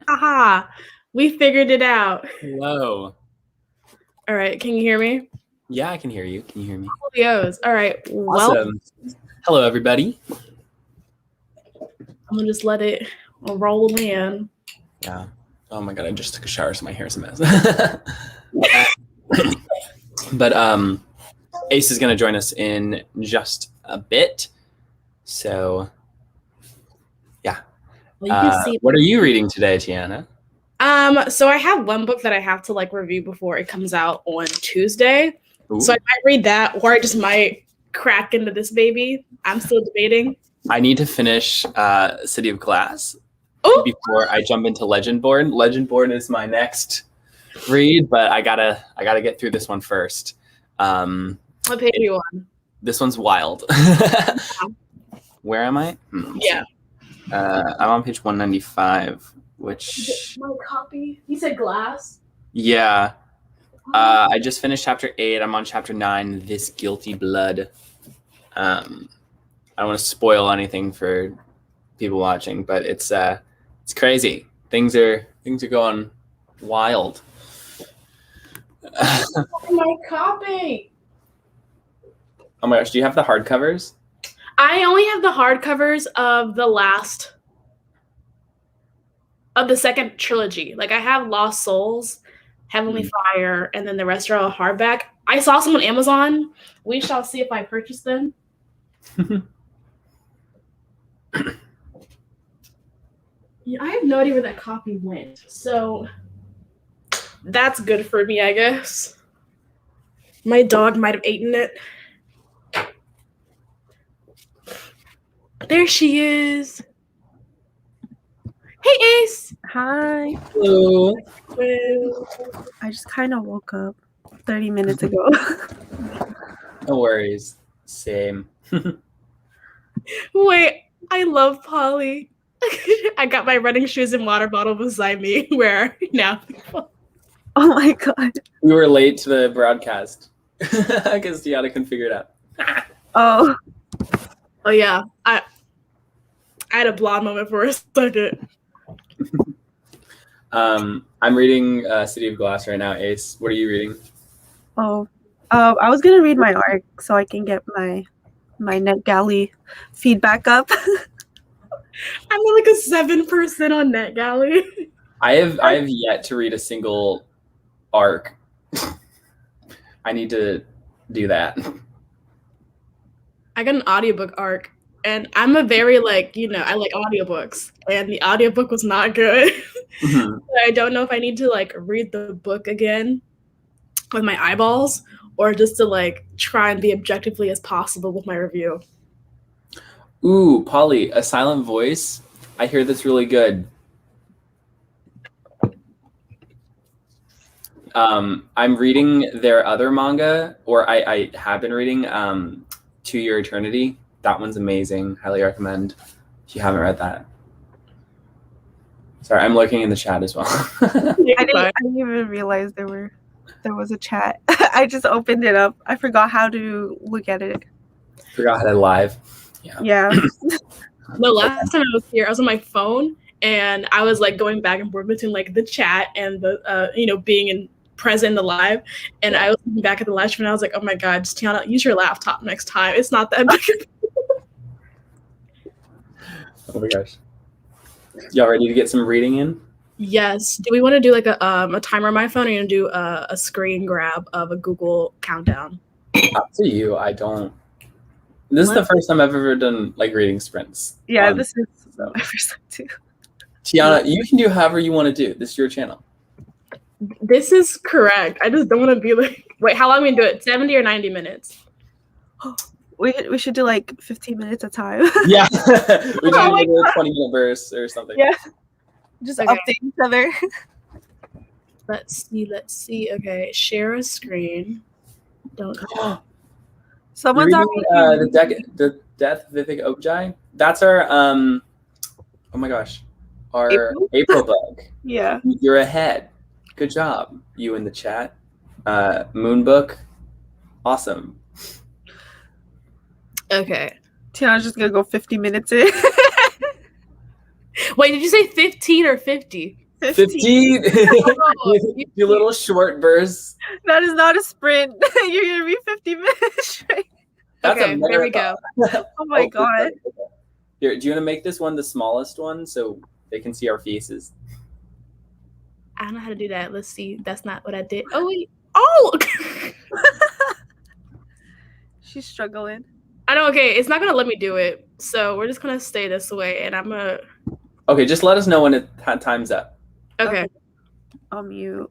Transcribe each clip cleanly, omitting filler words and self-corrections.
Aha! We figured it out. Hello. All right, can you hear me? Yeah, I can hear you. Can you hear me? Julio's. All right, well, Awesome. Hello, everybody. I'm gonna just let it roll in. Yeah. Oh my god, I just took a shower, so my hair's a mess. But Ace is gonna join us in just a bit. So yeah. Well, you can see. What are you reading today, Tiana? So I have one book that I have to like review before it comes out on Tuesday. Ooh. So I might read that, or I just might crack into this baby. I'm still debating. I need to finish City of Glass Oh, before I jump into Legendborn. Legendborn is my next read, but I gotta get through this one first. what page are you on? This one's wild. Where am I? Yeah. I'm on page 195, which... My copy? You said Glass? Yeah. I just finished chapter 8. I'm on chapter 9, This Guilty Blood. I don't want to spoil anything for people watching, but it's crazy. Things are going wild. My copy! Oh my gosh, do you have the hardcovers? I only have the hardcovers of the second trilogy. Like I have Lost Souls, Heavenly Fire, and then the rest are all hardback. I saw some on Amazon. We shall see if I purchase them. Yeah, I have no idea where that copy went. So that's good for me, I guess. My dog might have eaten it. There she is. Hey, Ace. Hi. Hello. I just kind of woke up 30 minutes ago. No worries. Same. Wait, I love Polly. I got my running shoes and water bottle beside me. Where are you now? Oh my god. We were late to the broadcast because Deanna couldn't figure it out. Oh. Oh yeah, I had a blonde moment for a second. I'm reading City of Glass right now. Ace, what are you reading? Oh. I was gonna read my arc so I can get my NetGalley feedback up. I'm like a 7% on NetGalley. I have yet to read a single arc. I need to do that. I got an audiobook arc, and I'm a very I like audiobooks, and the audiobook was not good. Mm-hmm. I don't know if I need to like read the book again with my eyeballs, or just to like try and be objectively as possible with my review. Ooh, Polly, A Silent Voice. I hear that's really good. I'm reading their other manga, or I have been reading To Your Eternity. That one's amazing. Highly recommend if you haven't read that. Sorry, I'm looking in the chat as well. I didn't even realize there was a chat. I just opened it up. I forgot how to look at it. Forgot how to live. Yeah. The last time I was here, I was on my phone, and I was like going back and forth between like the chat and the being present in the live, and I was looking back at the live stream, and I was like, oh my god, just Tiana, use your laptop next time. It's not that big. Oh my gosh. Y'all ready to get some reading in? Yes. Do we want to do like a timer on my phone, or you want to do a screen grab of a Google countdown? Up to you. I don't. This is the first time I've ever done like reading sprints. Yeah, this is my first time too. Tiana, you can do however you want to do. This is your channel. This is correct. I just don't want to be like, wait, how long are we gonna do it? 70 or 90 minutes? We should do like 15 minutes at a time. Yeah. We do like a 20-minute verse or something. Yeah. Just update each other. Let's see. Okay, share a screen. Don't. Someone's reading, the Death of Vivek Ojai. That's our oh my gosh, our April book. Yeah. You're ahead. Good job, you in the chat. Moon book, awesome. Okay. Tiana's just gonna go 50 minutes in. Wait, did you say 15 or 50? 15. you- You little short bursts. That is not a sprint. You're gonna be 50 minutes straight. That's Okay, a there we go. marathon. Oh my god. Here, do you want to make this one the smallest one so they can see our faces? I don't know how to do that. Let's see. That's not what I did. Oh wait. Oh. She's struggling. I know. Okay, it's not gonna let me do it. So we're just gonna stay this way, and I'm gonna. Okay, just let us know when time's up. Okay. I'll mute.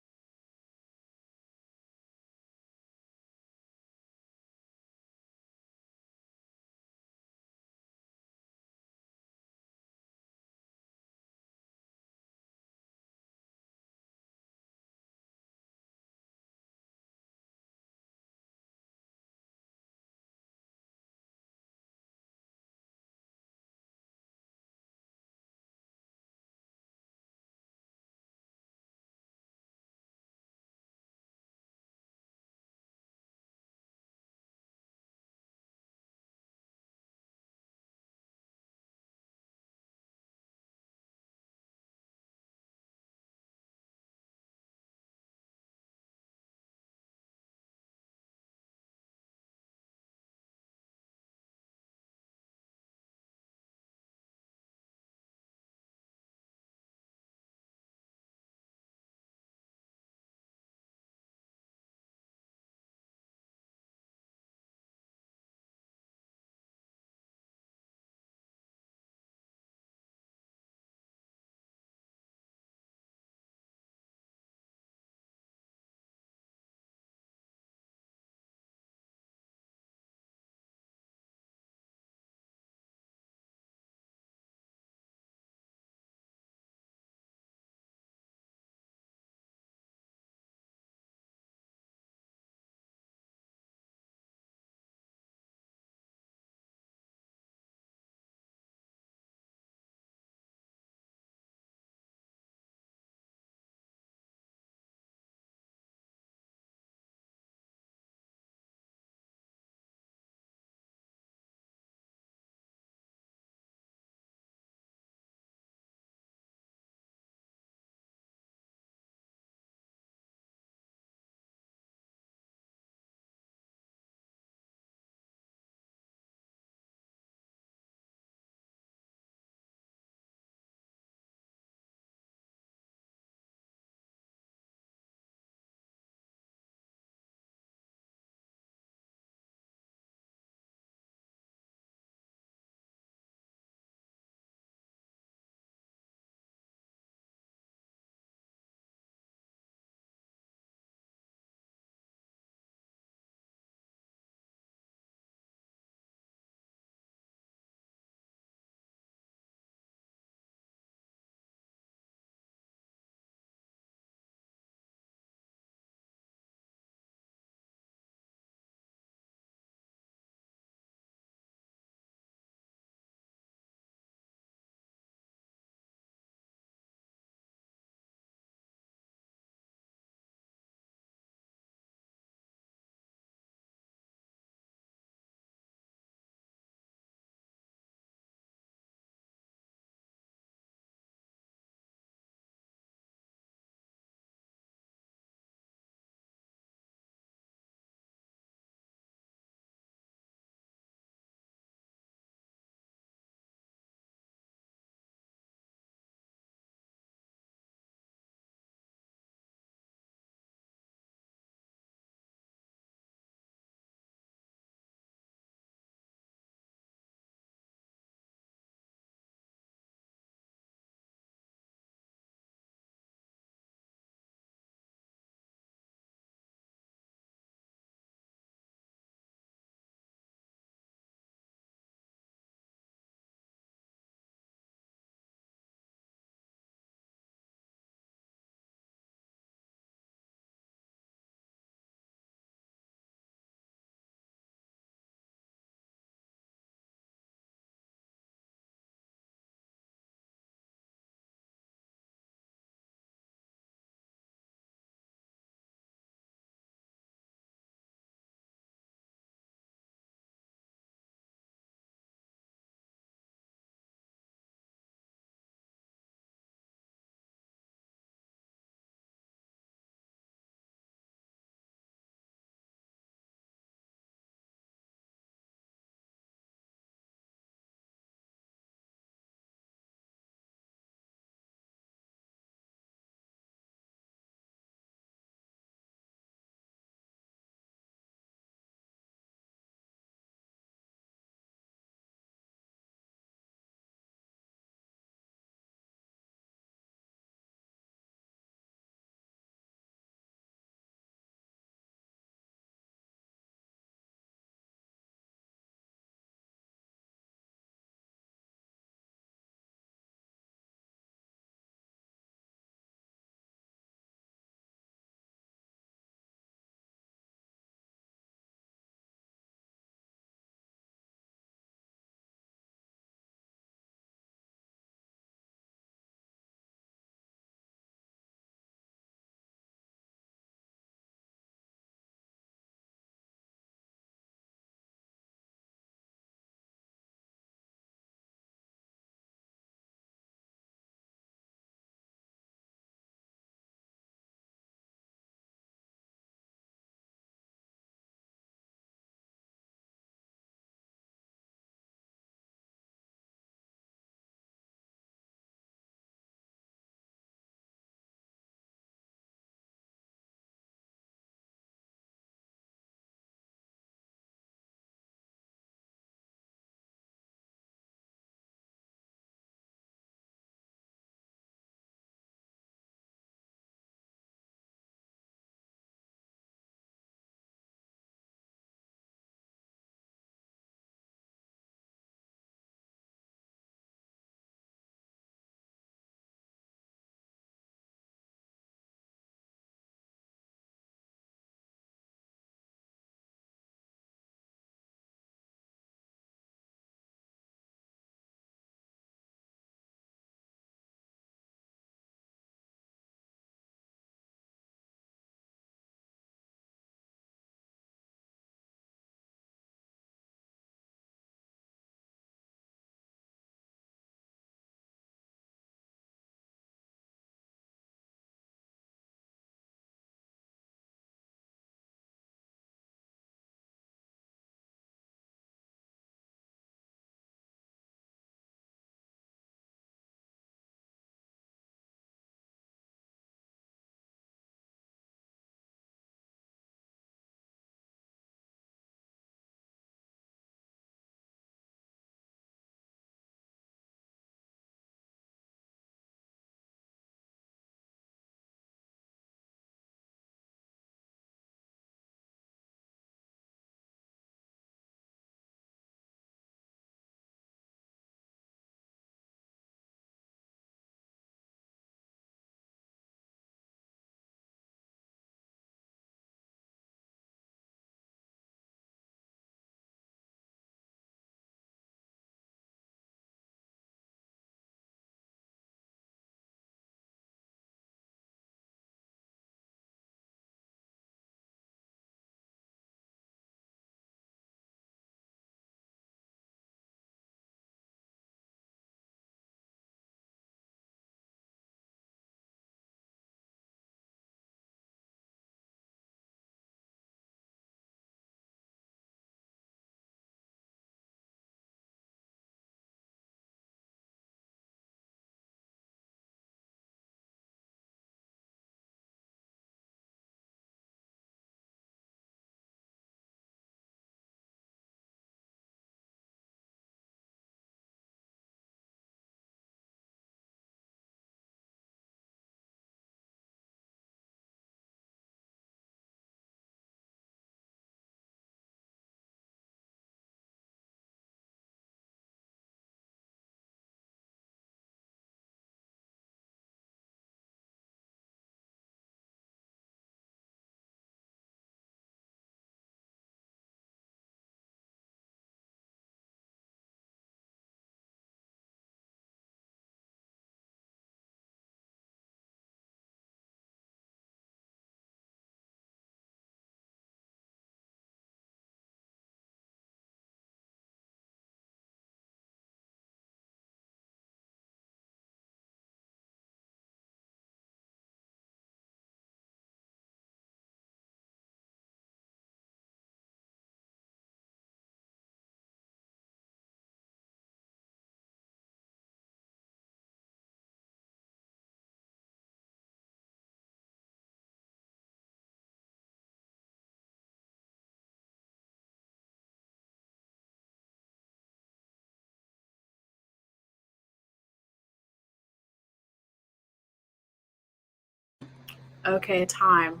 Okay, time.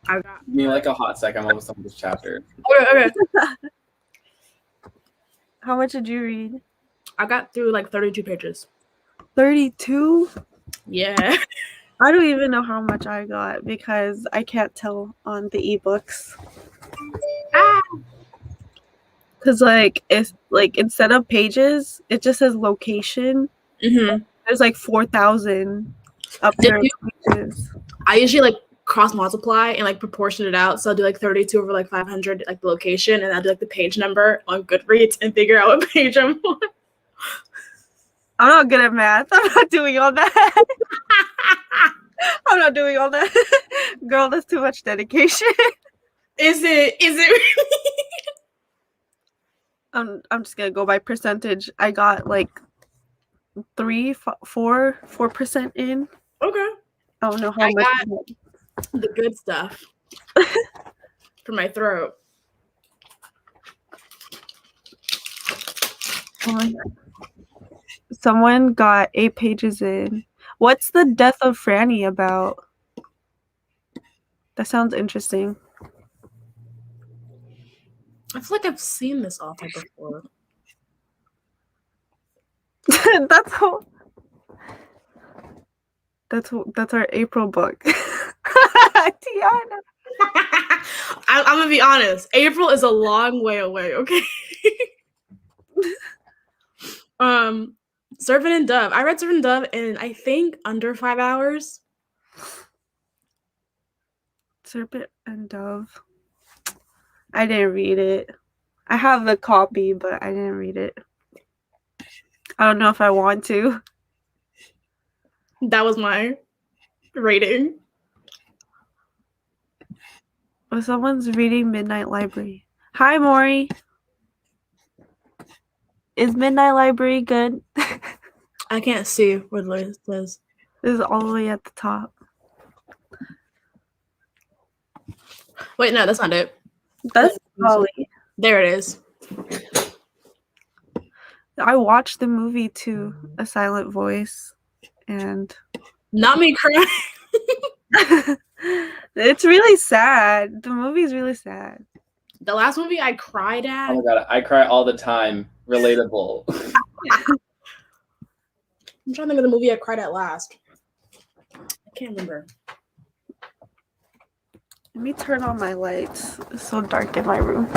I got. Give me like a hot sec. I'm almost done with this chapter. Okay. How much did you read? I got through like 32 pages. 32? Yeah. I don't even know how much I got because I can't tell on the ebooks. Because like it's like instead of pages, it just says location. Mm-hmm. There's like 4,000 up there pages. I usually like cross multiply and like proportion it out. So I'll do like 32 over like 500, like the location, and I'll do like the page number on Goodreads and figure out what page I'm on. I'm not good at math. I'm not doing all that. I'm not doing all that. Girl, that's too much dedication. Is it really? I'm just gonna go by percentage. I got like 4% in. Okay. I don't know how much. I got the good stuff for my throat. Someone got 8 pages in. What's the Death of Franny about? That sounds interesting. I feel like I've seen this author before. That's our April book. Tiana. I'm gonna be honest. April is a long way away. Okay. Servant and Dove. I read Servant and Dove in I think under 5 hours. Serpent and Dove. I didn't read it. I have the copy, but I didn't read it. I don't know if I want to. That was my rating. Oh, someone's reading Midnight Library. Hi, Maury. Is Midnight Library good? I can't see where the list is. This is all the way at the top. Wait, no, that's not it. That's Molly. There it is. I watched the movie too, A Silent Voice, and Not me crying. it's really sad. The movie's really sad. The last movie I cried at. Oh my god, I cry all the time. Relatable. I'm trying to think of the movie I cried at last. I can't remember. Let me turn on my lights. It's so dark in my room.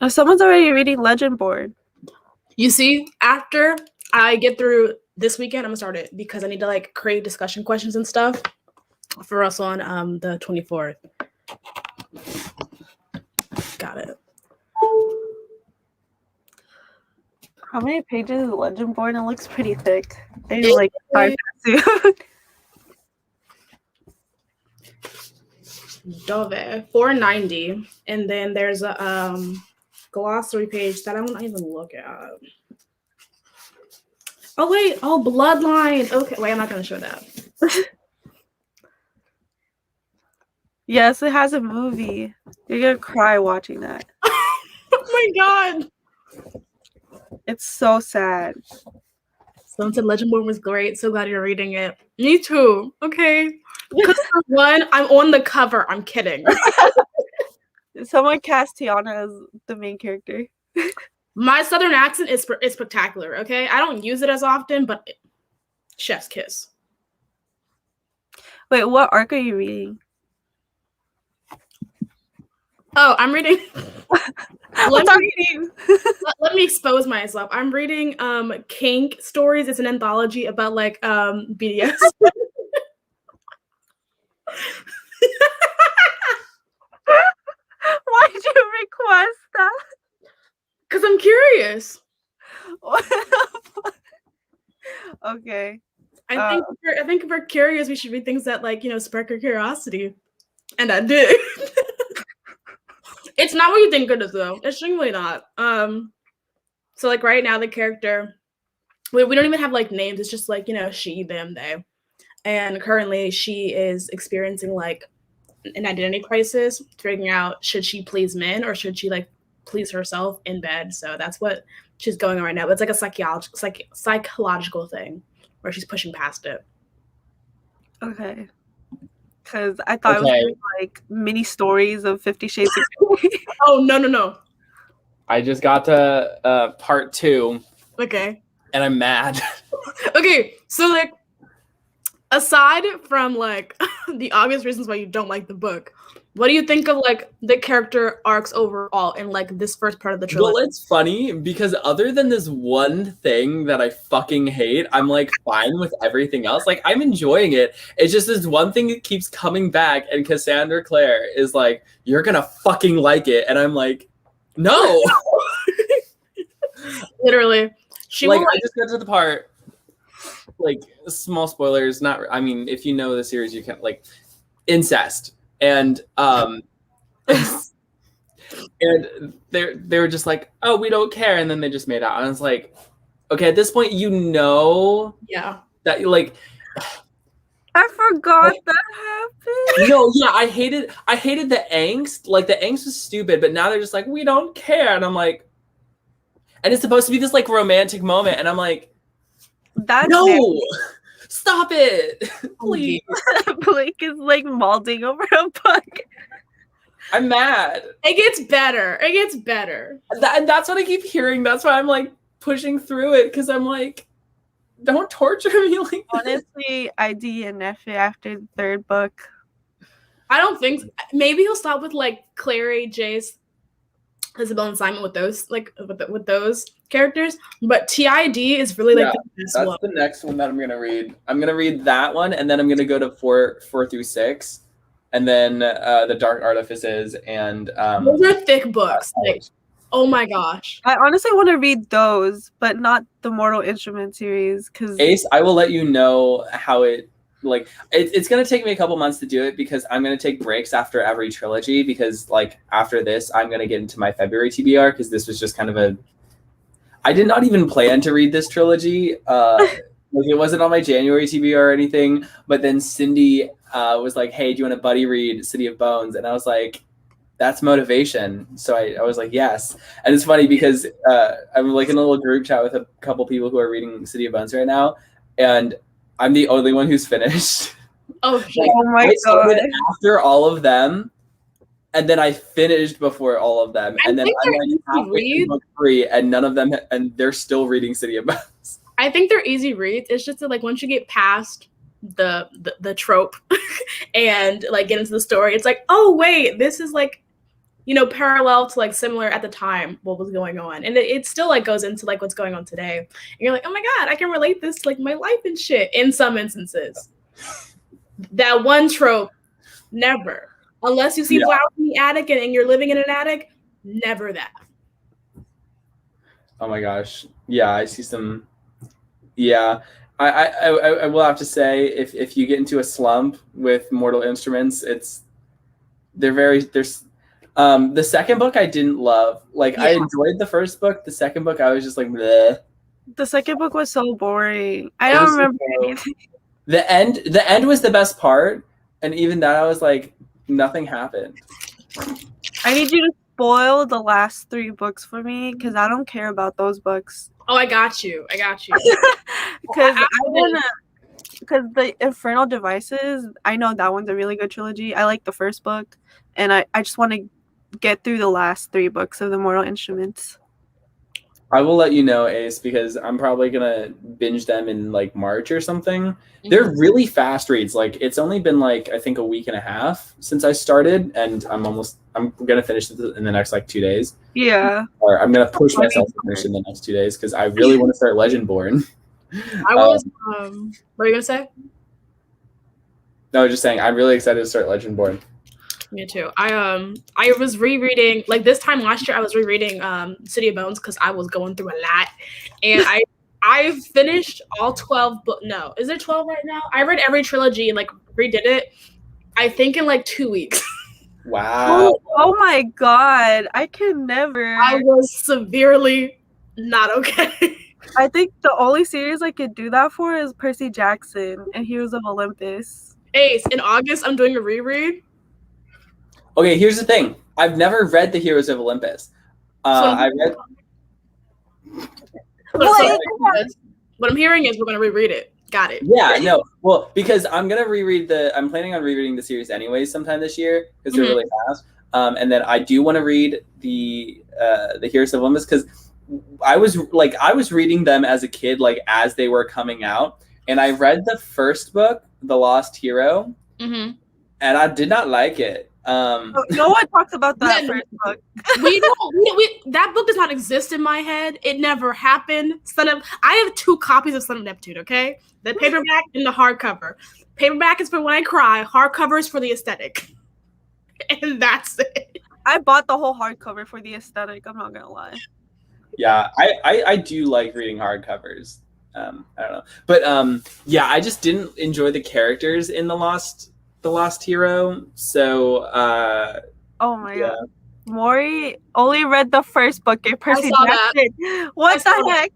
Oh, someone's already reading Legend Board. You see, after I get through this weekend, I'm gonna start it because I need to like create discussion questions and stuff for us on the 24th. Got it. How many pages is Legend Board? It looks pretty thick. I need like 5 soon. Dove, 490, and then there's a glossary page that I don't even look at. Oh wait, Bloodline. Okay, wait, I'm not gonna show that. Yes, it has a movie. You're gonna cry watching that. Oh my god. It's so sad. Someone said Legend Board was great. So glad you're reading it. Me too. Okay. Because for one, I'm on the cover. I'm kidding. Someone cast Tiana as the main character. My southern accent is spectacular. Okay, I don't use it as often, but chef's kiss. Wait, what arc are you reading? Oh, I'm reading. Let me expose myself. I'm reading Kink Stories. It's an anthology about like BDS. Why did you request that? Because I'm curious. Okay. I think if we're curious, we should read things that like spark our curiosity, and I did. It's not what you think it is, though. It's genuinely not. So like right now, the character, we don't even have like names. It's just like she, them, they, and currently she is experiencing like an identity crisis, figuring out should she please men or should she like please herself in bed. So that's what she's going on right now. It's like a psychological thing where she's pushing past it. Okay. Because I thought it was gonna be like mini stories of 50 Shades of Grey. Oh, no. I just got to part 2. Okay. And I'm mad. Okay, so like, aside from like the obvious reasons why you don't like the book, what do you think of like the character arcs overall in like this first part of the trilogy? Well, it's funny because other than this one thing that I fucking hate, I'm like fine with everything else. Like I'm enjoying it. It's just this one thing that keeps coming back, and Cassandra Clare is like, "You're gonna fucking like it," and I'm like, "No." Literally, I just got to the part. Like small spoilers. Not. I mean, if you know the series, you can like incest. And and they were just like, oh, we don't care, and then they just made out. And I was like, okay, at this point, yeah, that like, I forgot that happened. No, yeah, I hated the angst. Like the angst was stupid, but now they're just like, we don't care, and I'm like, and it's supposed to be this like romantic moment, and I'm like, that's no. Stop it, please. Blake is like molding over a book. I'm mad. It gets better. And that's what I keep hearing. That's why I'm like pushing through it, because I'm like, don't torture me like this. Honestly, I DNF it after the 3rd book. I don't think maybe he'll stop with like Clary, Jace, Isabel, and Simon with those with those characters, but TID is really like the best that's one. the next one that I'm gonna read. I'm gonna read that one, and then I'm gonna go to 4 through 6, and then the Dark Artifices, and those are thick books. Like, oh my gosh! I honestly want to read those, but not the Mortal Instrument series. Because Ace, I will let you know how it. Like it's gonna take me a couple months to do it, because I'm gonna take breaks after every trilogy, because like after this I'm gonna get into my February TBR, because this was just kind of I did not even plan to read this trilogy. Like it wasn't on my January TBR or anything, but then Cindy was like, hey, do you want to buddy read City of Bones? And I was like, that's motivation. So I was like, yes. And it's funny because I'm like in a little group chat with a couple people who are reading City of Bones right now, and I'm the only one who's finished. Oh, like, oh my I started god! after all of them, and then I finished before all of them, and then I'm like halfway through book 3, and none of them, and they're still reading City of Bones. I think they're easy reads. It's just that like once you get past the trope and like get into the story, it's like, oh wait, this is like, you know, parallel to like similar at the time what was going on, and it still like goes into like what's going on today, and you're like, oh my god, I can relate this to like my life and shit in some instances. That one trope, never, unless you see flowers in the attic and you're living in an attic, never that. Oh my gosh, yeah, I see some. Yeah, I will have to say, if you get into a slump with Mortal Instruments, there's the second book I didn't love. Like I enjoyed the first book. The second book I was just like, bleh. The second book was so boring. I don't remember anything. The end was the best part, and even that I was like, nothing happened. I need you to spoil the last 3 books for me, because I don't care about those books. Oh, I got you. Because because the Infernal Devices, I know that one's a really good trilogy. I like the first book, and I just want to get through the last 3 books of the Mortal Instruments. I will let you know, Ace, because I'm probably gonna binge them in like March or something. Mm-hmm. They're really fast reads. Like it's only been like I think a week and a half since I started, and I'm gonna finish it in the next like 2 days. Yeah. Or I'm gonna push myself to finish in the next 2 days, because I really want to start Legendborn. I was what are you gonna say? No, I was just saying I'm really excited to start Legendborn. Me too. I was rereading, like this time last year I was rereading City of Bones because I was going through a lot, and I finished all 12 no, is there 12 right now? I read every trilogy and like redid it, I think in like 2 weeks. Wow. Oh my god, I can never. I was severely not okay. I think the only series I could do that for is Percy Jackson and Heroes of Olympus. Ace, in August I'm doing a reread. Okay, here's the thing. I've never read The Heroes of Olympus. I read. What I'm hearing is we're gonna reread it. Got it. Yeah, no. Well, because I'm planning on rereading the series anyways sometime this year because they're really fast. And then I do want to read the Heroes of Olympus because I was reading them as a kid, like as they were coming out, and I read the first book, The Lost Hero, and I did not like it. No one talks about that first book. That book does not exist in my head. It never happened. I have 2 copies of Son of Neptune, okay? The paperback and the hardcover. Paperback is for when I cry. Hardcover is for the aesthetic. And that's it. I bought the whole hardcover for the aesthetic. I'm not gonna lie. Yeah, I do like reading hardcovers. I don't know, but yeah, I just didn't enjoy the characters in the Lost Hero. So oh my god, Maury only read the first book. Percy Jackson. What the heck?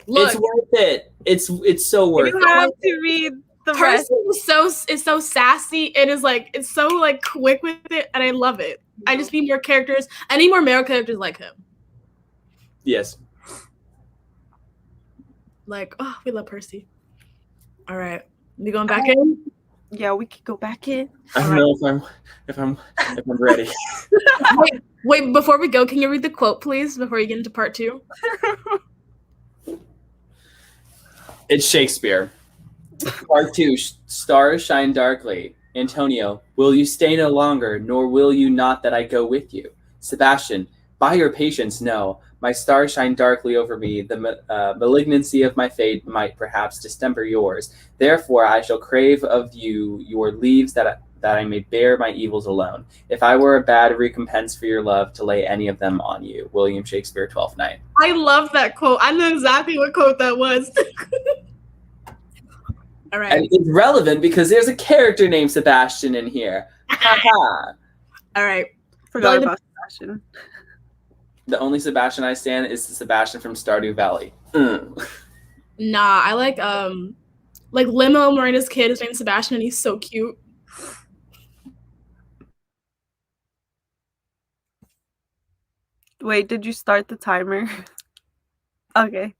Look, it's worth it. It's so worth it. You have to read the rest. Percy is so sassy. It's so like quick with it, and I love it. I just need more characters. I need more male characters like him. Yes. Like, oh, we love Percy. All right, we going back in? Yeah, we could go back in. I don't know if I'm ready. Wait, before we go, can you read the quote, please, before you get into part 2? It's Shakespeare. Part 2, stars shine darkly. Antonio, will you stay no longer, nor will you not that I go with you? Sebastian, by your patience, no. My stars shine darkly over me. The malignancy of my fate might perhaps distemper yours. Therefore, I shall crave of you your leaves that I may bear my evils alone. If I were a bad recompense for your love, to lay any of them on you. William Shakespeare, Twelfth Night. I love that quote. I know exactly what quote that was. All right. And it's relevant because there's a character named Sebastian in here. All right. Forgot about Sebastian. The only Sebastian I stand is the Sebastian from Stardew Valley. Nah, I like Limo Miranda's kid is named Sebastian, and he's so cute. Wait, did you start the timer? Okay.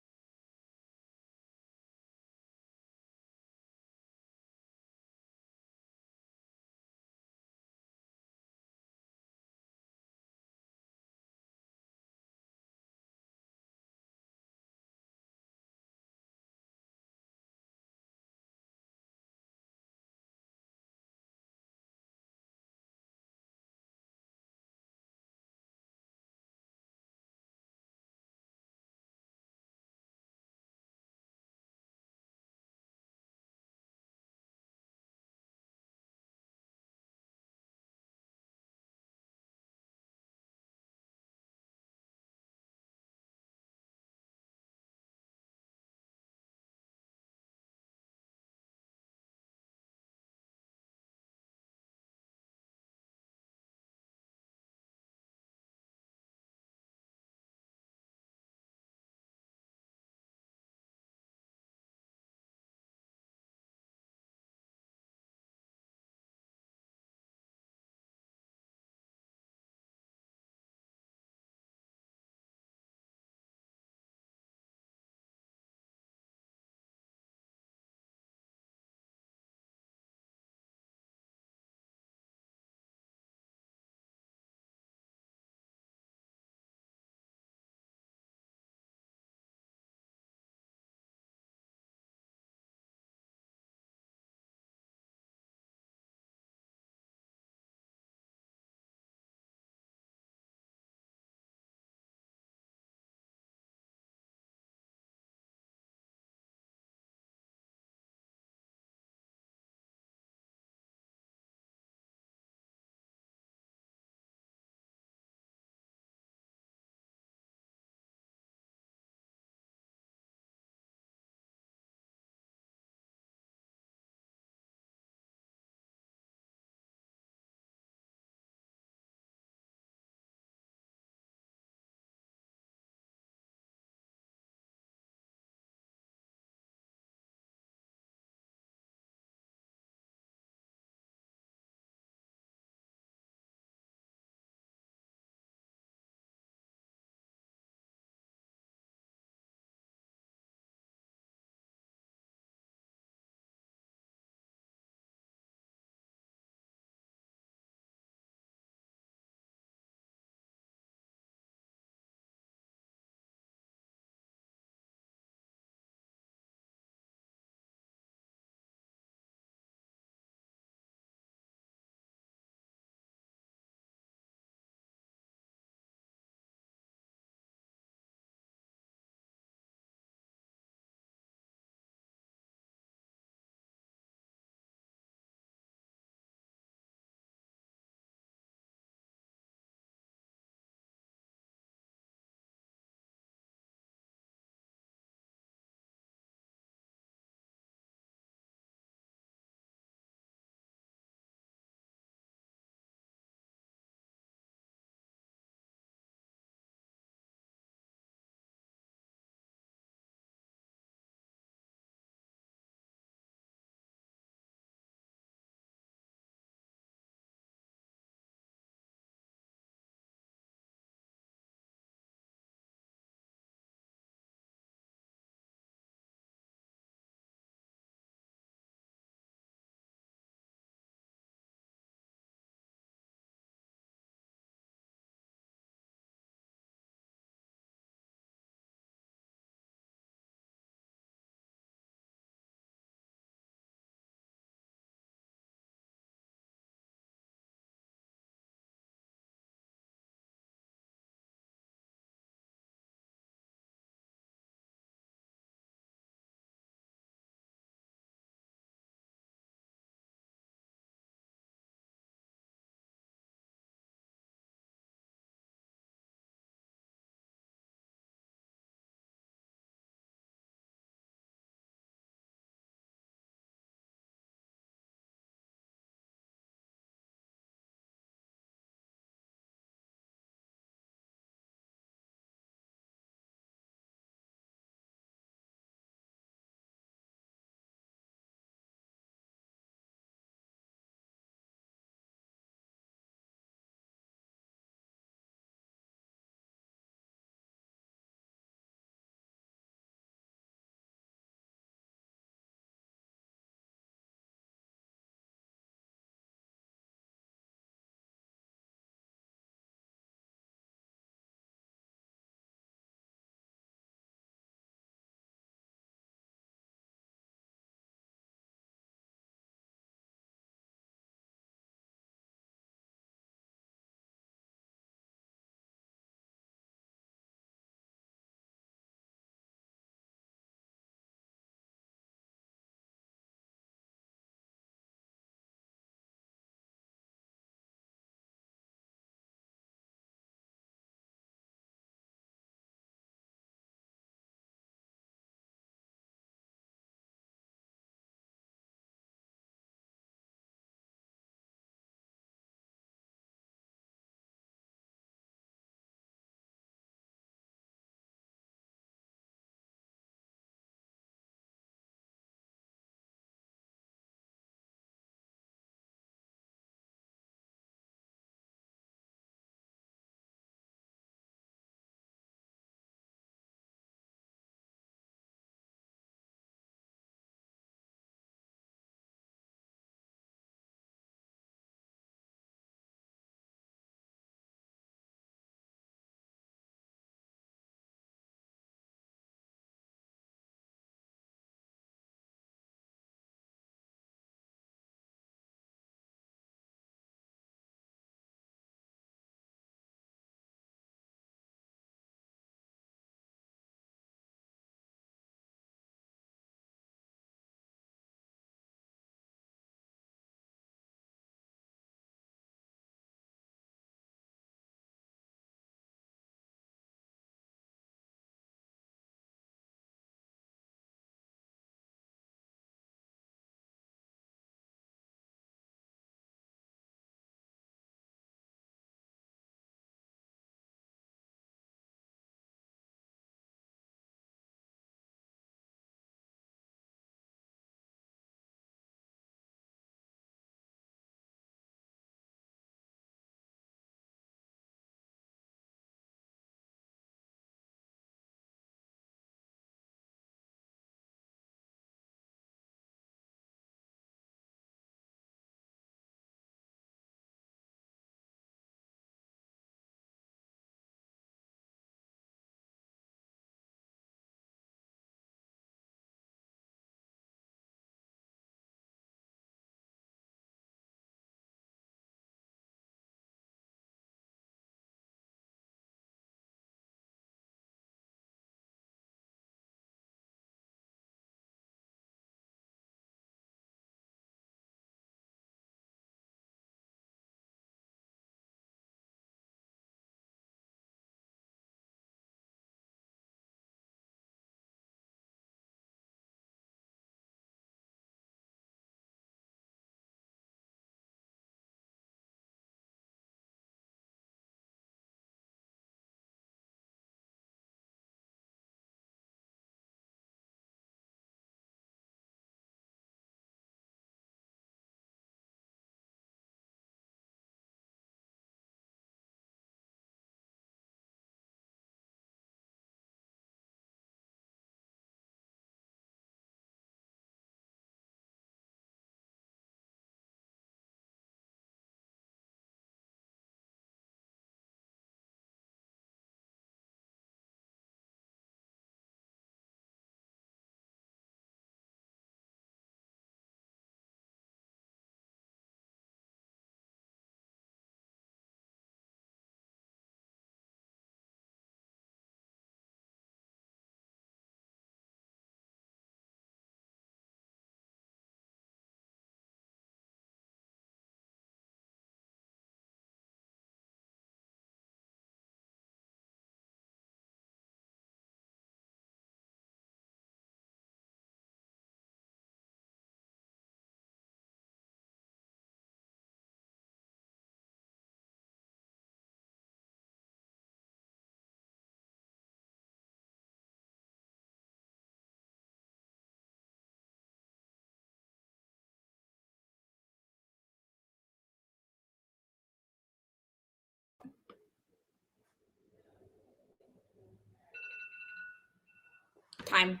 time.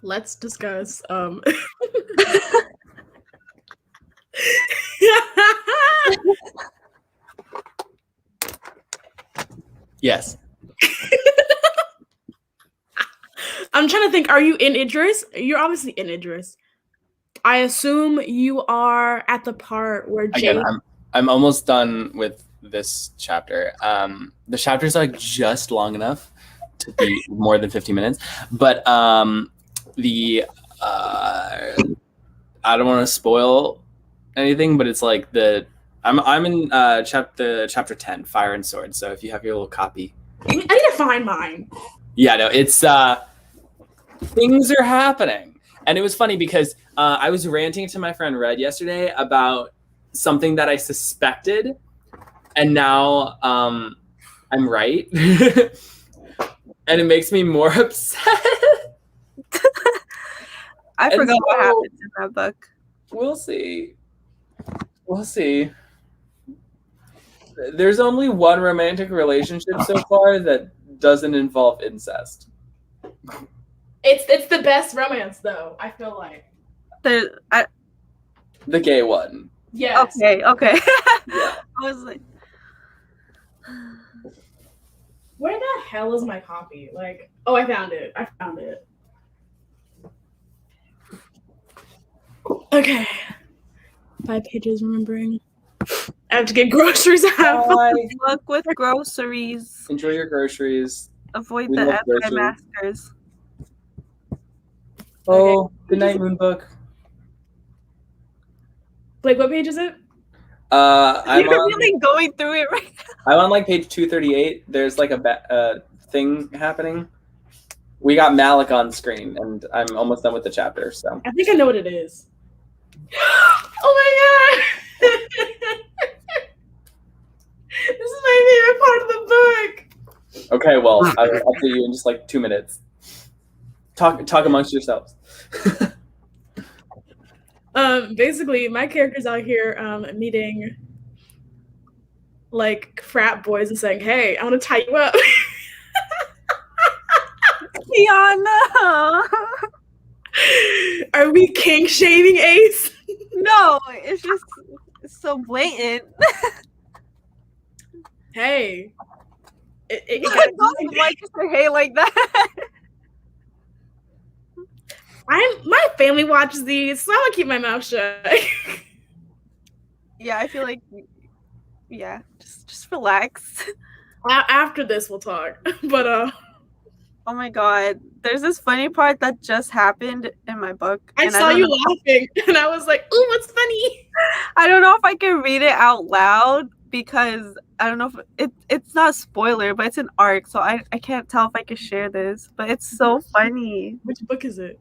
Let's discuss Yes. I'm trying to think, are you in Idris? You're obviously in Idris. I assume you are at the part where Jay... Again, I'm almost done with this chapter. The chapter's like just long enough to be more than 50 minutes, but I don't want to spoil anything, but it's like I'm in chapter 10, Fire and Sword. So if you have your little copy, I need to find mine. Yeah, no, it's things are happening. And it was funny because I was ranting to my friend Red yesterday about something that I suspected, and now I'm right. And it makes me more upset. I forgot what happens in that book. We'll see. We'll see. There's only one romantic relationship so far that doesn't involve incest. It's the best romance, though, I feel like. The gay one. Yes. Okay. Yeah. I was like, where the hell is my copy? Like, oh, I found it. Okay. 5 pages, remembering. I have to get groceries out. Look with groceries. Enjoy your groceries. Avoid We the love groceries. anti-maskers. Oh, good night, Moonbook. Like, what page is it? I'm You're on, really going through it right now. I'm on like page 238. There's like a thing happening. We got Malik on screen, and I'm almost done with the chapter. So I think I know what it is. Oh my god! This is my favorite part of the book. Okay, well, I'll update you in just like 2 minutes. Talk amongst yourselves. Basically, my character's out here meeting like frat boys and saying, "Hey, I want to tie you up." Tiana! Are we kink shaming, Ace? No, it's just so blatant. Hey. Don't like to say hey like that. My family watches these, so I'm gonna keep my mouth shut. Yeah, I feel like just relax. After this we'll talk. But oh my god, there's this funny part that just happened in my book. I saw you laughing, and I was like, "Ooh, what's funny?" I don't know if I can read it out loud because I don't know if it's not a spoiler, but it's an arc, so I can't tell if I can share this. But it's so funny. Which book is it?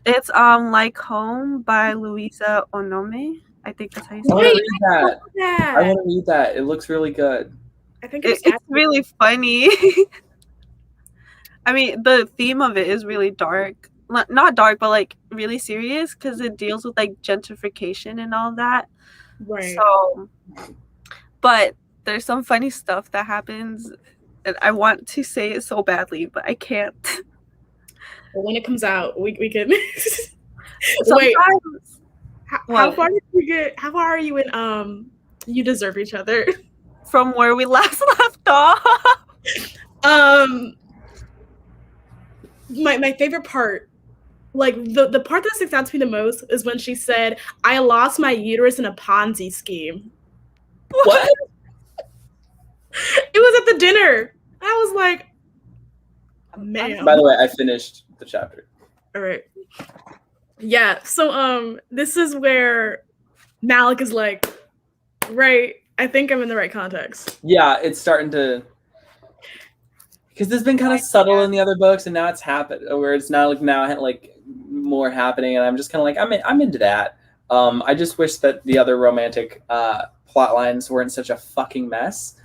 It's Like Home by Louisa Onome. I think that's how you say it. I want to read that. It looks really good. I think it's really funny. I mean, the theme of it is really dark. Not dark, but like really serious because it deals with like gentrification and all that. Right. So, but there's some funny stuff that happens, and I want to say it so badly, but I can't. But when it comes out, we can. Wait. How far did you get? How far are you in? You Deserve Each Other. From where we last left off. My favorite part, like the part that sticks out to me the most, is when she said, "I lost my uterus in a Ponzi scheme." What? It was at the dinner. I was like, man. By the way, I finished the chapter. All right. Yeah. So this is where Malik is like, right. I think I'm in the right context. Yeah, it's starting to, because it's been kind of subtle in the other books, and now it's happened, where it's now more happening, and I'm just kind of like, I'm into that. I just wish that the other romantic plot lines weren't such a fucking mess.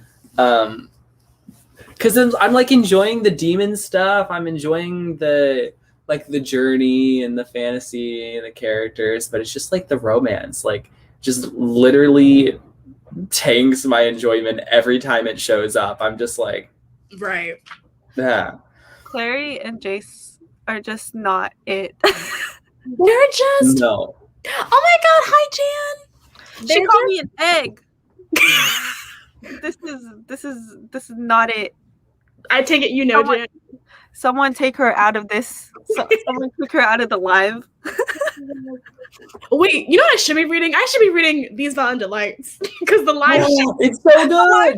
Because I'm like enjoying the demon stuff. I'm enjoying the journey and the fantasy and the characters, but it's just like the romance, like just literally tanks my enjoyment every time it shows up. I'm just like, right. Yeah. Clary and Jace are just not it. They're just. No. Oh my god! Hi, Jan. She called me an egg. This is not it. I take it you know, Jan. Someone take her out of this. Someone took her out of the live. Wait, you know what I should be reading? I should be reading These Violent Delights because the live. It's so good.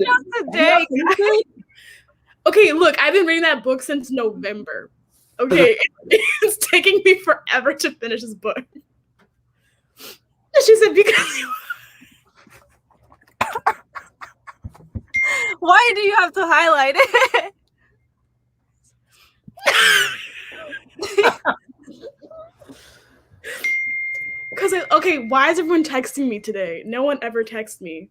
Today. Okay, look, I've been reading that book since November. Okay, it's taking me forever to finish this book. She said because. Why do you have to highlight it? Because okay, why is everyone texting me today? No one ever texts me.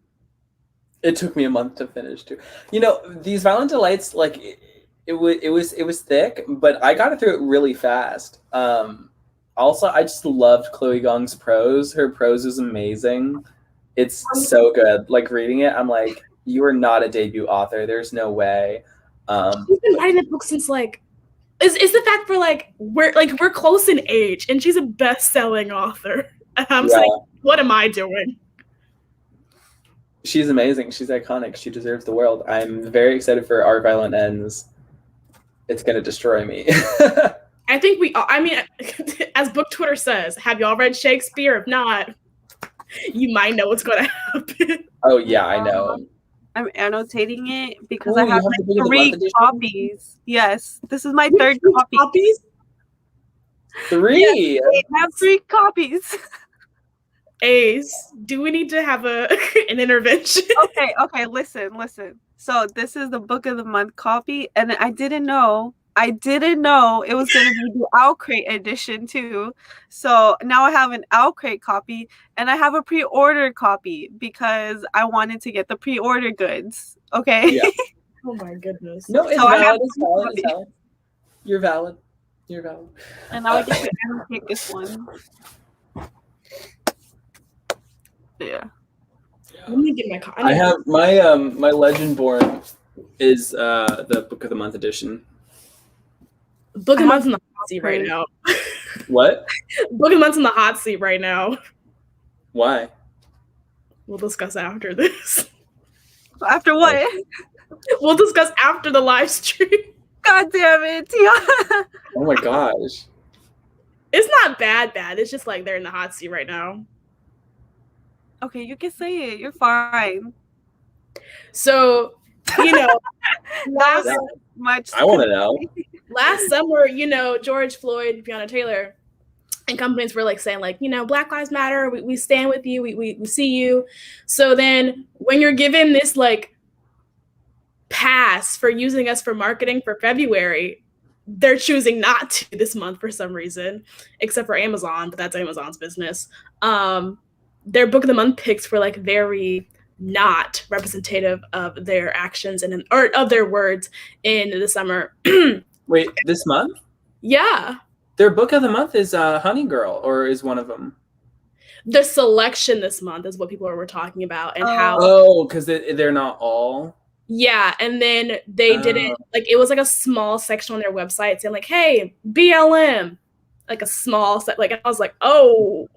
It took me a month to finish too. You know, These Violent Delights, like it was thick, but I got it through it really fast. Also, I just loved Chloe Gong's prose. Her prose is amazing. It's so good. Like reading it, I'm like, you are not a debut author. There's no way. She's been writing the book since like. Is the fact we're close in age and she's a best-selling author. And I'm saying, what am I doing? She's amazing. She's iconic. She deserves the world. I'm very excited for Our Violent Ends. It's gonna destroy me. I think as book Twitter says, have y'all read Shakespeare? If not, you might know what's gonna happen. Oh yeah, I know. I'm annotating it because I have like 3 copies. Yes, this is my 3rd copy. Copies? 3? Yes, I have 3 copies. Ace, do we need to have an intervention? Okay, listen. So this is the book of the month copy, and I didn't know it was going to be the Owlcrate edition too. So now I have an Owlcrate copy, and I have a pre-order copy because I wanted to get the pre-order goods. Okay. Yeah. Oh my goodness. No, it's valid. It's valid. You're valid. And now I get to annotate this one. Yeah. Let me get my copy. I have my my Legendborn is the Book of the Month edition. Book of the Month's in the hot seat right now. What? Book of the Month's in the hot seat right now. Why? We'll discuss after this. After what? We'll discuss after the live stream. God damn it, Tia. Oh my gosh. It's not bad. It's just like they're in the hot seat right now. Okay, you can say it. You're fine. So, you know, Not much. I want to know. Last summer, you know, George Floyd, Breonna Taylor, and companies were like saying, like, you know, Black Lives Matter, we stand with you, we see you. So then when you're given this like pass for using us for marketing for February, they're choosing not to this month for some reason, except for Amazon, but that's Amazon's business. Their Book of the Month picks were like very not representative of their actions or of their words in the summer. Wait, this month? Yeah. Their Book of the Month is Honey Girl, or is one of them? The selection this month is what people were talking about, and how. Oh, because they're not all. Yeah, and then they didn't like it was like a small section on their website saying like, "Hey, BLM," like a small set. Like I was like, "Oh."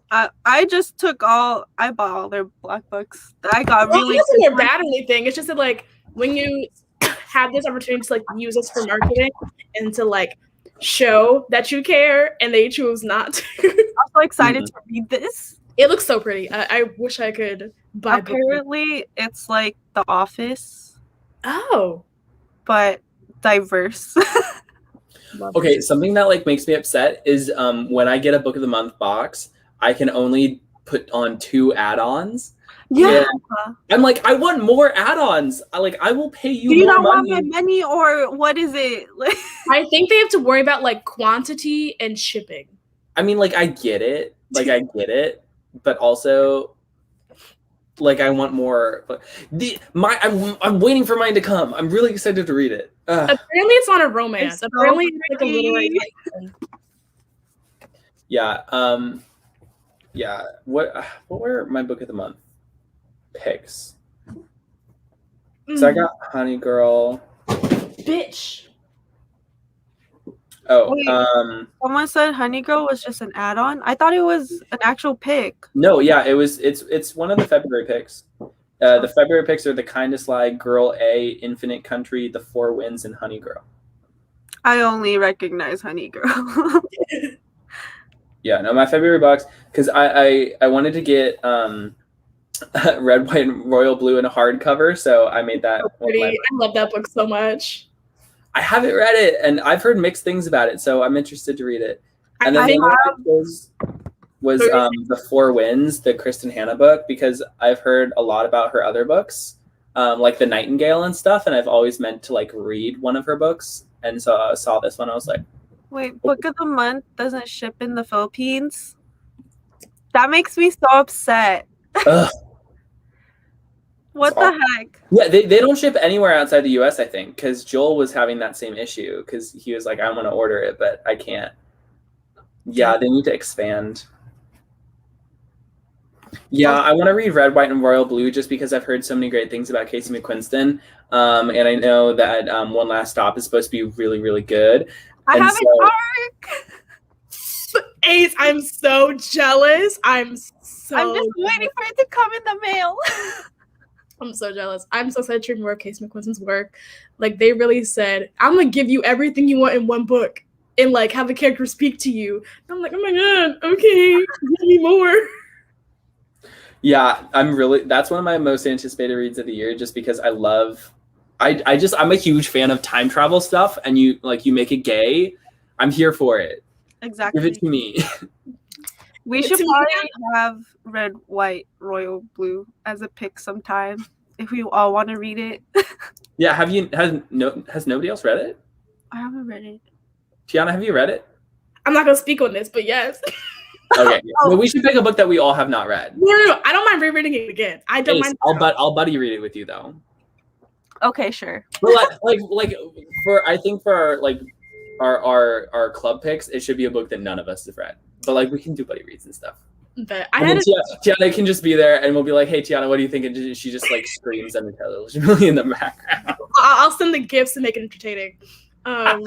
I just I bought all their black books. I got really. It wasn't their bad or anything. It's just that like when you have this opportunity to like use us for marketing and to like show that you care, and they choose not to. I'm so excited to read this. It looks so pretty. I wish I could buy. Apparently, it's like The Office. Oh, but diverse. Okay, something that like makes me upset is when I get a Book of the Month box, I can only put on 2 add-ons. Yeah. I'm like, I want more add-ons. I will pay you. Do you more not money. want my money, or what is it? I think they have to worry about like quantity and shipping. I mean, like, I get it. But also, like, I want more. But I'm waiting for mine to come. I'm really excited to read it. Apparently, it's not a romance. Apparently, it's like a literary fiction. Yeah. Yeah. What were my Book of the Month picks? So I got Honey Girl. bitch. Oh, Wait. Someone said Honey Girl was just an add-on. I thought it was an actual pick. no, yeah, it's one of the February picks. The February picks are The Kindest Lie, Girl A, Infinite Country, The Four Winds, and Honey Girl. I only recognize Honey Girl. Yeah, no, my February box, because I wanted to get Red, White, and Royal Blue in a hardcover, so I made that. So pretty. I love that book so much. I haven't read it, and I've heard mixed things about it, so I'm interested to read it. And then the other was The Four Winds, the Kristen Hanna book, because I've heard a lot about her other books, like The Nightingale and stuff, and I've always meant to like read one of her books, and so I saw this one, I was like, wait, Book of the Month doesn't ship in the Philippines? That makes me so upset. ugh. What the heck? Yeah, they don't ship anywhere outside the US, I think, because Joel was having that same issue, because he was like, I want to order it, but I can't. Yeah, they need to expand. Yeah, I want to read Red, White, and Royal Blue just because I've heard so many great things about Casey McQuiston. And I know that One Last Stop is supposed to be really, really good. I have it dark. Ace, I'm so jealous. I'm just waiting for it to come in the mail. I'm so jealous. I'm so excited to read more of Casey McQuiston's work. Like, they really said, I'm going to give you everything you want in one book and, like, have a character speak to you. And I'm like, oh, my God, okay, give me more. Yeah, that's one of my most anticipated reads of the year just because I love, I'm a huge fan of time travel stuff, and you make it gay. I'm here for it. Exactly. Give it to me. We should probably have Red, White, Royal Blue as a pick sometime if we all want to read it. Yeah, has nobody else read it? I haven't read it. Tiana, have you read it? I'm not gonna speak on this, but yes. Okay. Well, we should pick a book that we all have not read. No. I don't mind rereading it again. I don't mind. I'll buddy read it with you though. Okay, sure. But for our club picks, it should be a book that none of us have read. But like we can do buddy reads and stuff. But Tiana can just be there, and we'll be like, "Hey, Tiana, what do you think?" And she just like screams unintelligibly in the background. I'll send the gifts and make it entertaining. I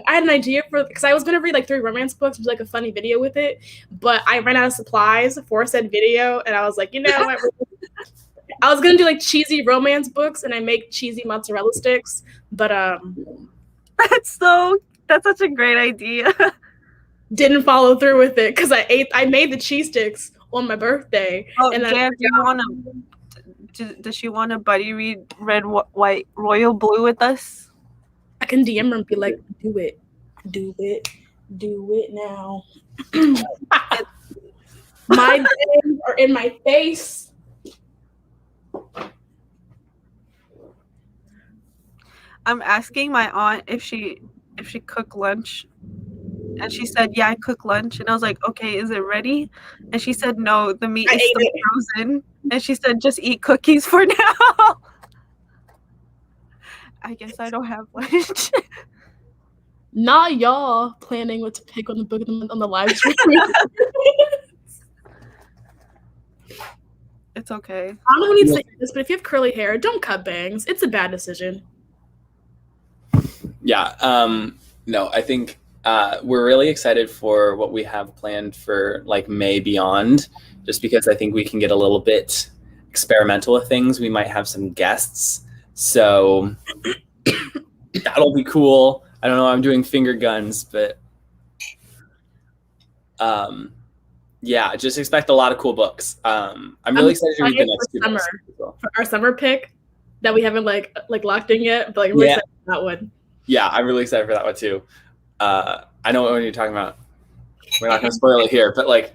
had an idea because I was gonna read like 3 romance books, with like a funny video with it, but I ran out of supplies for said video, and I was like, you know what? I was gonna do like cheesy romance books, and I make cheesy mozzarella sticks, but that's such a great idea. Didn't follow through with it because I made the cheese sticks on my birthday. Oh, and then does she want to buddy read Red, White, Royal Blue with us? I can DM her and be like, do it now. My days are in my face. I'm asking my aunt if she cooked lunch. And she said, yeah, I cook lunch. And I was like, okay, is it ready? And she said, no, the meat is still frozen. And she said, just eat cookies for now. I guess I don't have lunch. Not y'all planning what to pick on the book of the month on the live stream. It's okay. I don't know who needs to say this, but if you have curly hair, don't cut bangs. It's a bad decision. Yeah. No, I think we're really excited for what we have planned for like May beyond, just because I think we can get a little bit experimental with things. We might have some guests. So that'll be cool. I don't know. I'm doing finger guns, but yeah, just expect a lot of cool books. I'm really excited to read the next 2 books. For our summer pick that we haven't like locked in yet, but like I'm really excited for that one. Yeah, I'm really excited for that one too. I know what you're talking about. We're not going to spoil it here, but like.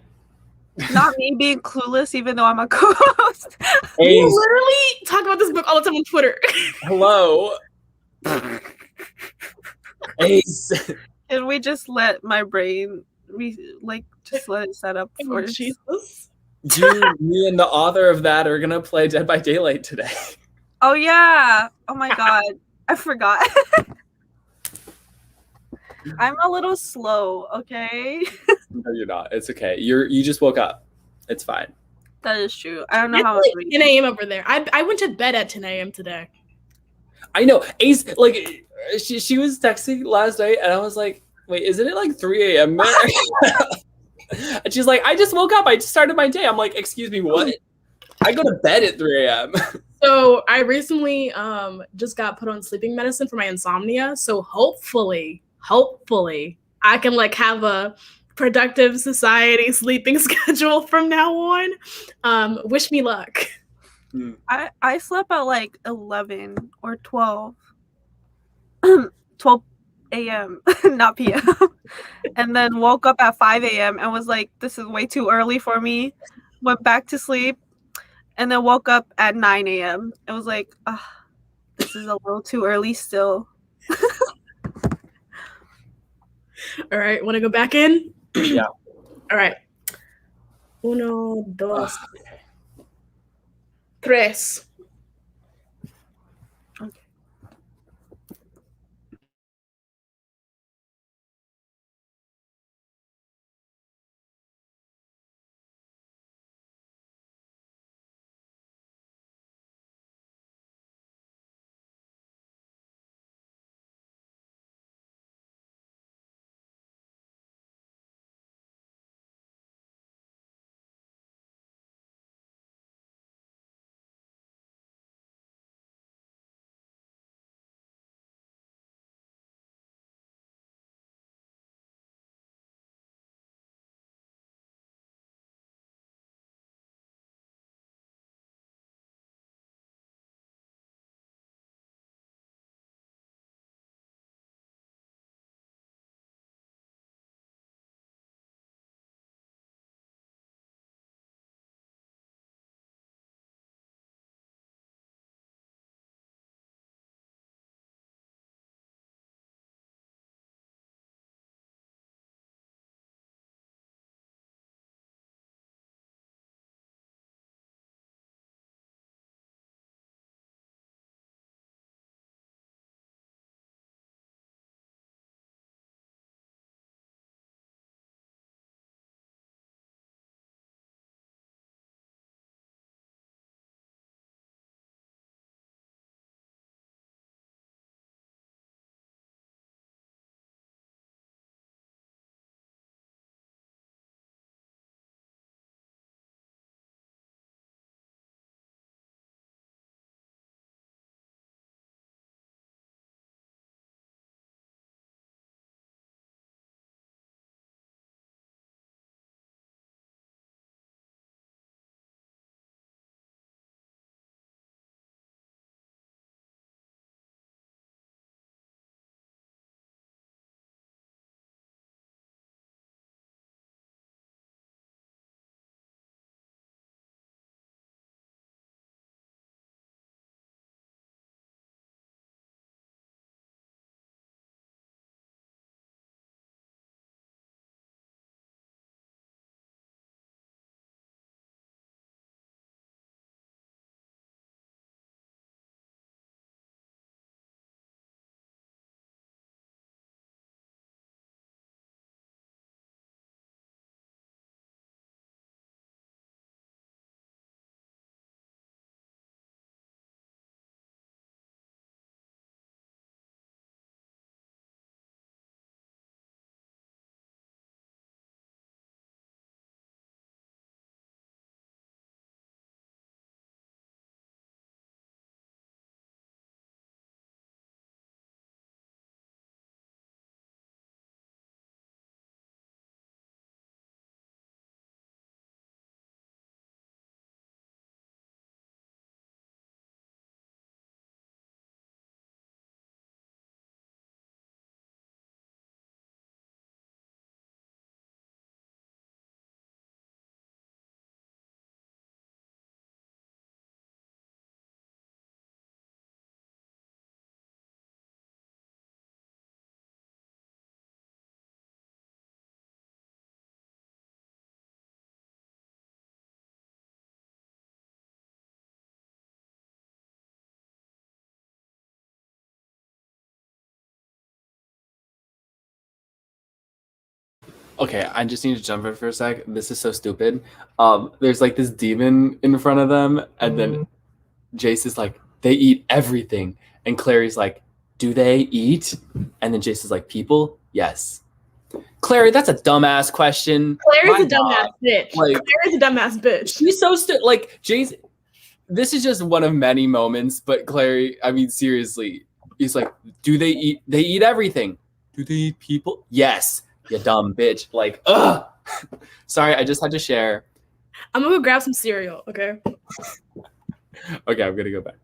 Not me being clueless, even though I'm a co-host. You literally talk about this book all the time on Twitter. Hello. Ace. Can we just let my brain, just let it set up for Jesus? Me and the author of that are going to play Dead by Daylight today. Oh, yeah. Oh, my God. I forgot. I'm a little slow, okay? No, you're not. It's okay. You just woke up. It's fine. That is true. I don't know how it's like 10 a.m. over there. I went to bed at 10 a.m. today. I know. Ace, like, she was texting last night, and I was like, wait, isn't it like 3 a.m. there? And she's like, I just woke up. I just started my day. I'm like, excuse me, what? I go to bed at 3 a.m. So I recently just got put on sleeping medicine for my insomnia. So hopefully I can like have a productive society sleeping schedule from now on. Wish me luck. I slept at like 11 or 12 a.m. not p.m. and then woke up at 5 a.m. and was like, this is way too early for me. Went back to sleep and then woke up at 9 a.m. and was like, this is a little too early still. All right, want to go back in? Yeah. All right. Uno, dos, tres. Okay, I just need to jump in for a sec. This is so stupid. There's like this demon in front of them, and then Jace is like, they eat everything. And Clary's like, do they eat? And then Jason's like, people? Yes. Clary, that's a dumbass question. Clary's a dumbass bitch. Like, Clary's a dumbass bitch. She's so like Jason. This is just one of many moments, but Clary, I mean, seriously, he's like, do they eat? They eat everything. Do they eat people? Yes. You dumb bitch. Like, ugh. Sorry, I just had to share. I'm gonna go grab some cereal, okay? Okay, I'm gonna go back.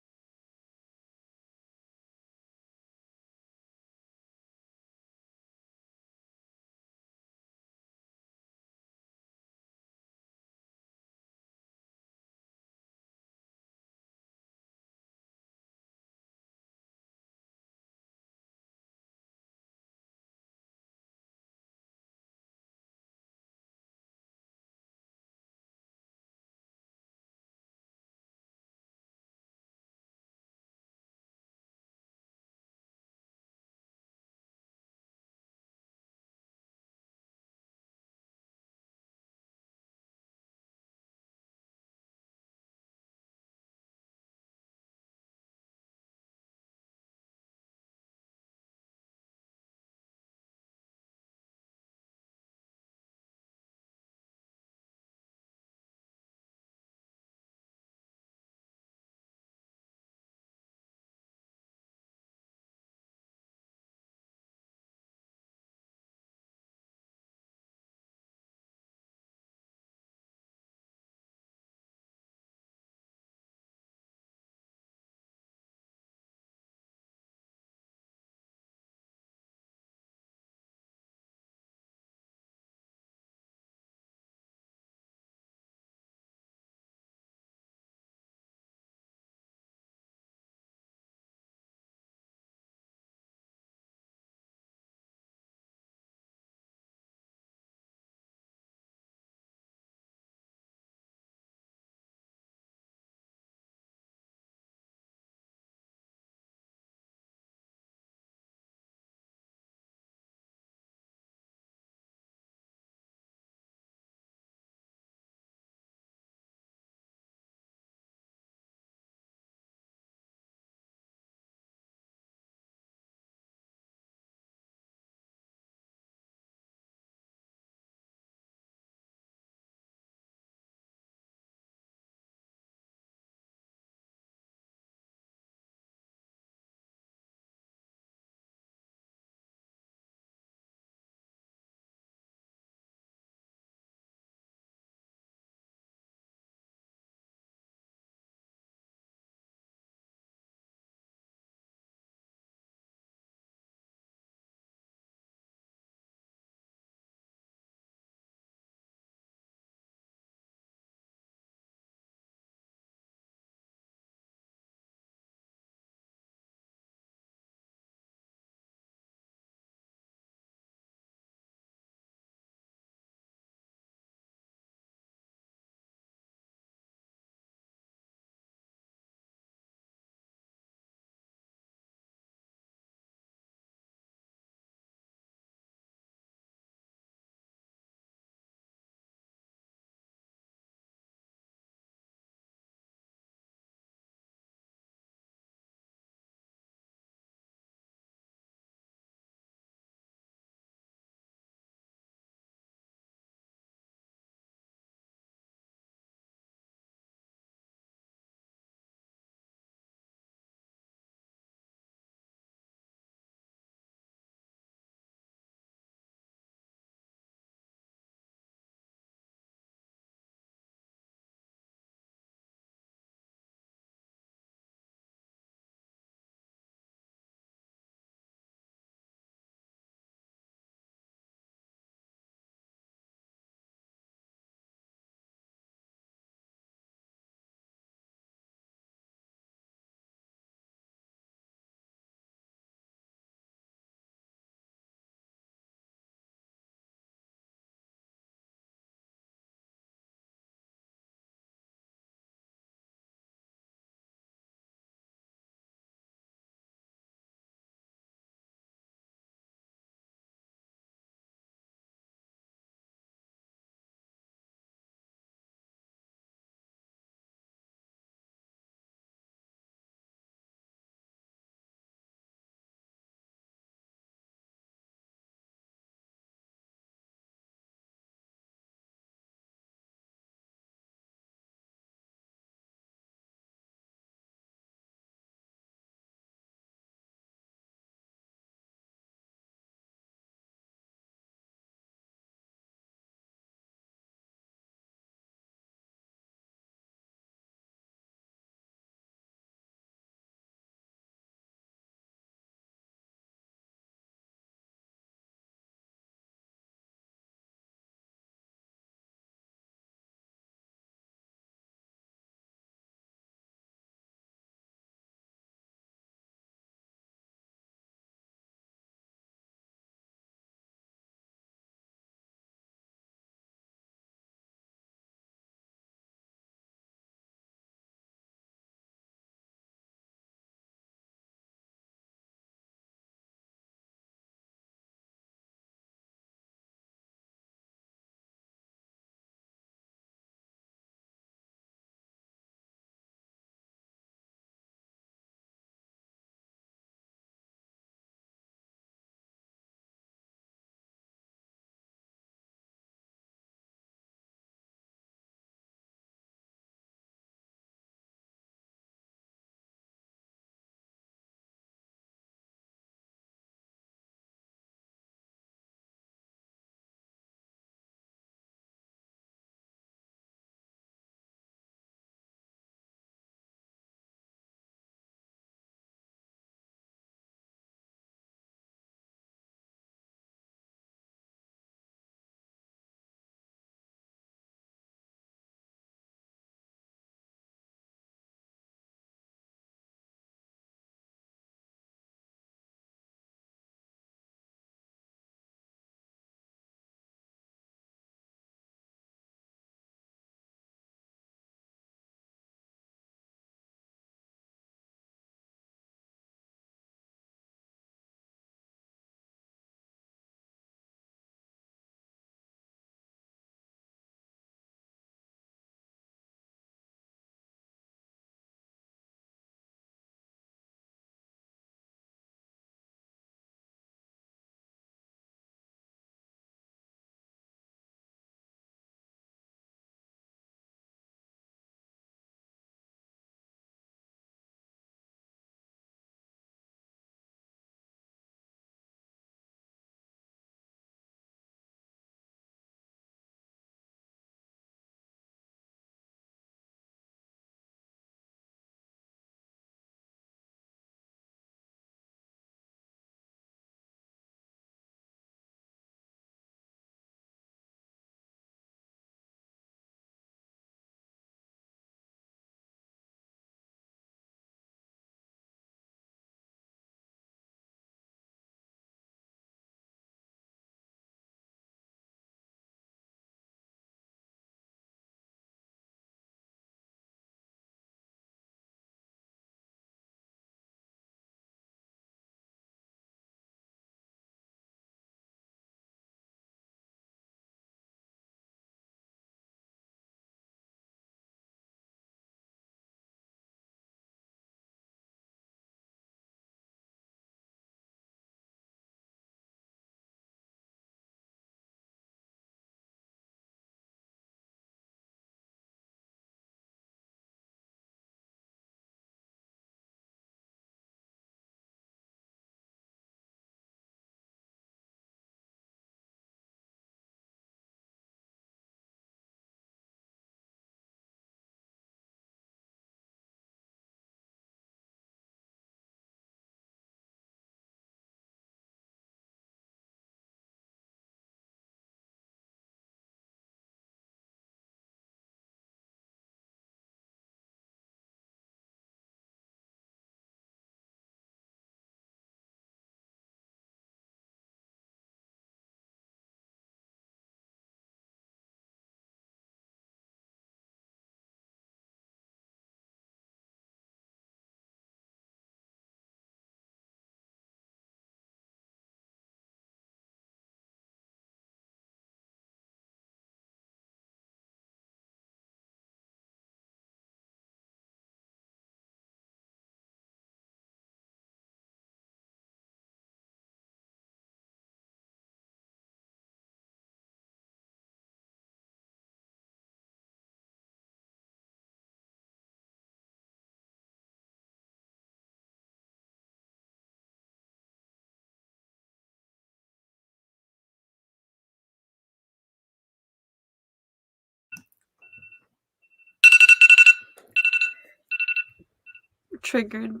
triggered.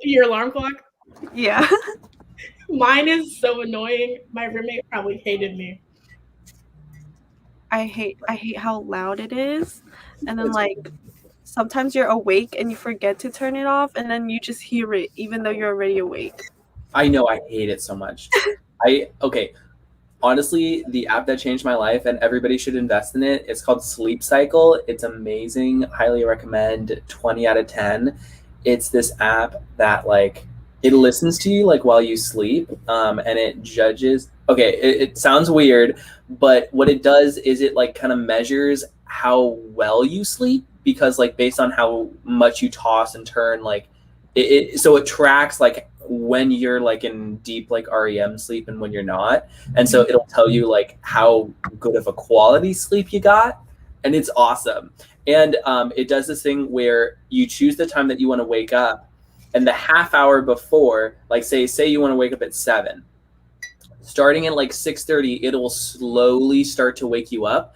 Your alarm clock? Yeah. Mine is so annoying. My roommate probably hated me. I hate how loud it is. And then like sometimes you're awake and you forget to turn it off and then you just hear it even though you're already awake. I know, I hate it so much. Okay. Honestly, the app that changed my life and everybody should invest in it. It's called Sleep Cycle. It's amazing. Highly recommend. 20 out of 10. It's this app that like it listens to you like while you sleep, and it judges. Okay, it sounds weird, but what it does is it like kind of measures how well you sleep because like based on how much you toss and turn, like so it tracks like when you're like in deep like REM sleep and when you're not, and so it'll tell you like how good of a quality sleep you got, and it's awesome. And it does this thing where you choose the time that you want to wake up, and the half hour before, like say you want to wake up at 7, starting at like 6:30, it'll slowly start to wake you up.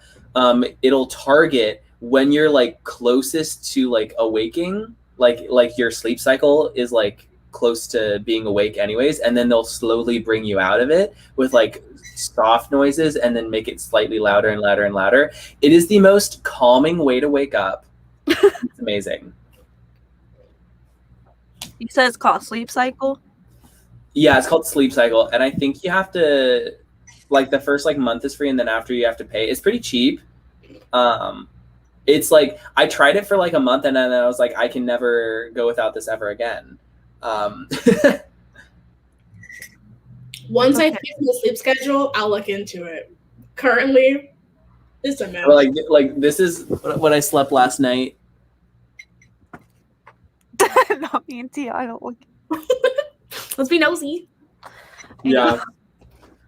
It'll target when you're like closest to like awaking, like your sleep cycle is like close to being awake anyways, and then they'll slowly bring you out of it with like soft noises and then make it slightly louder and louder and louder. It is the most calming way to wake up. It's amazing. You said it's called Sleep Cycle? Yeah, it's called Sleep Cycle, and I think you have to like the first like month is free and then after you have to pay. It's pretty cheap. It's like I tried it for like a month and then I was like I can never go without this ever again. Once I fix the sleep schedule, I'll look into it. Currently, it's a mess. Like this is what I slept last night. Not me and Tia. I don't look. Let's be nosy. Yeah.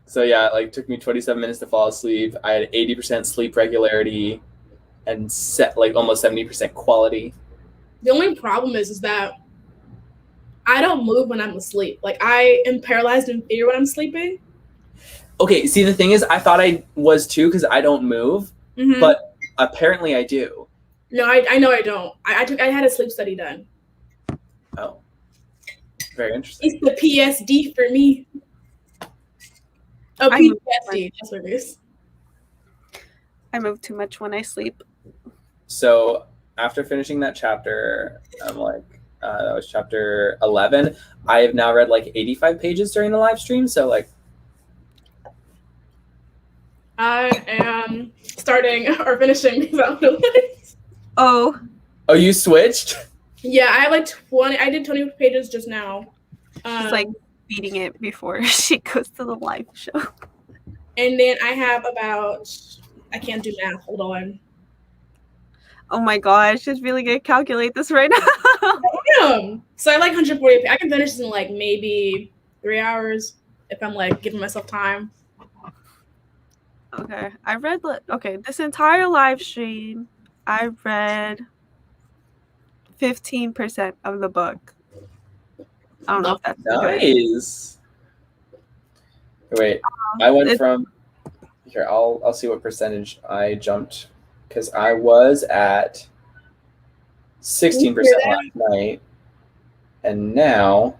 So yeah, it like took me 27 minutes to fall asleep. I had 80% sleep regularity and set like almost 70% quality. The only problem is that I don't move when I'm asleep. Like I am paralyzed in fear when I'm sleeping. Okay, see the thing is I thought I was too because I don't move, but apparently I do. No, I know I don't. I had a sleep study done. Oh. Very interesting. It's the PSD for me. Oh, PTSD. That's what it is. I move too much when I sleep. So after finishing that chapter, I'm like, that was chapter 11. I have now read like 85 pages during the live stream. So like, I am starting or finishing Miley. Oh, you switched? Yeah, I have like 20. I did 20 pages just now. she's like beating it before she goes to the live show. And then I have about, I can't do math. Hold on. Oh my gosh, she's really gonna calculate this right now. Damn. So I like 140. I can finish this in like maybe 3 hours if I'm like giving myself time. Okay, I read this entire live stream. I read 15% of the book. I don't know if that's nice. Good. Wait, I went from here. I'll see what percentage I jumped because I was at 16% last night, and now.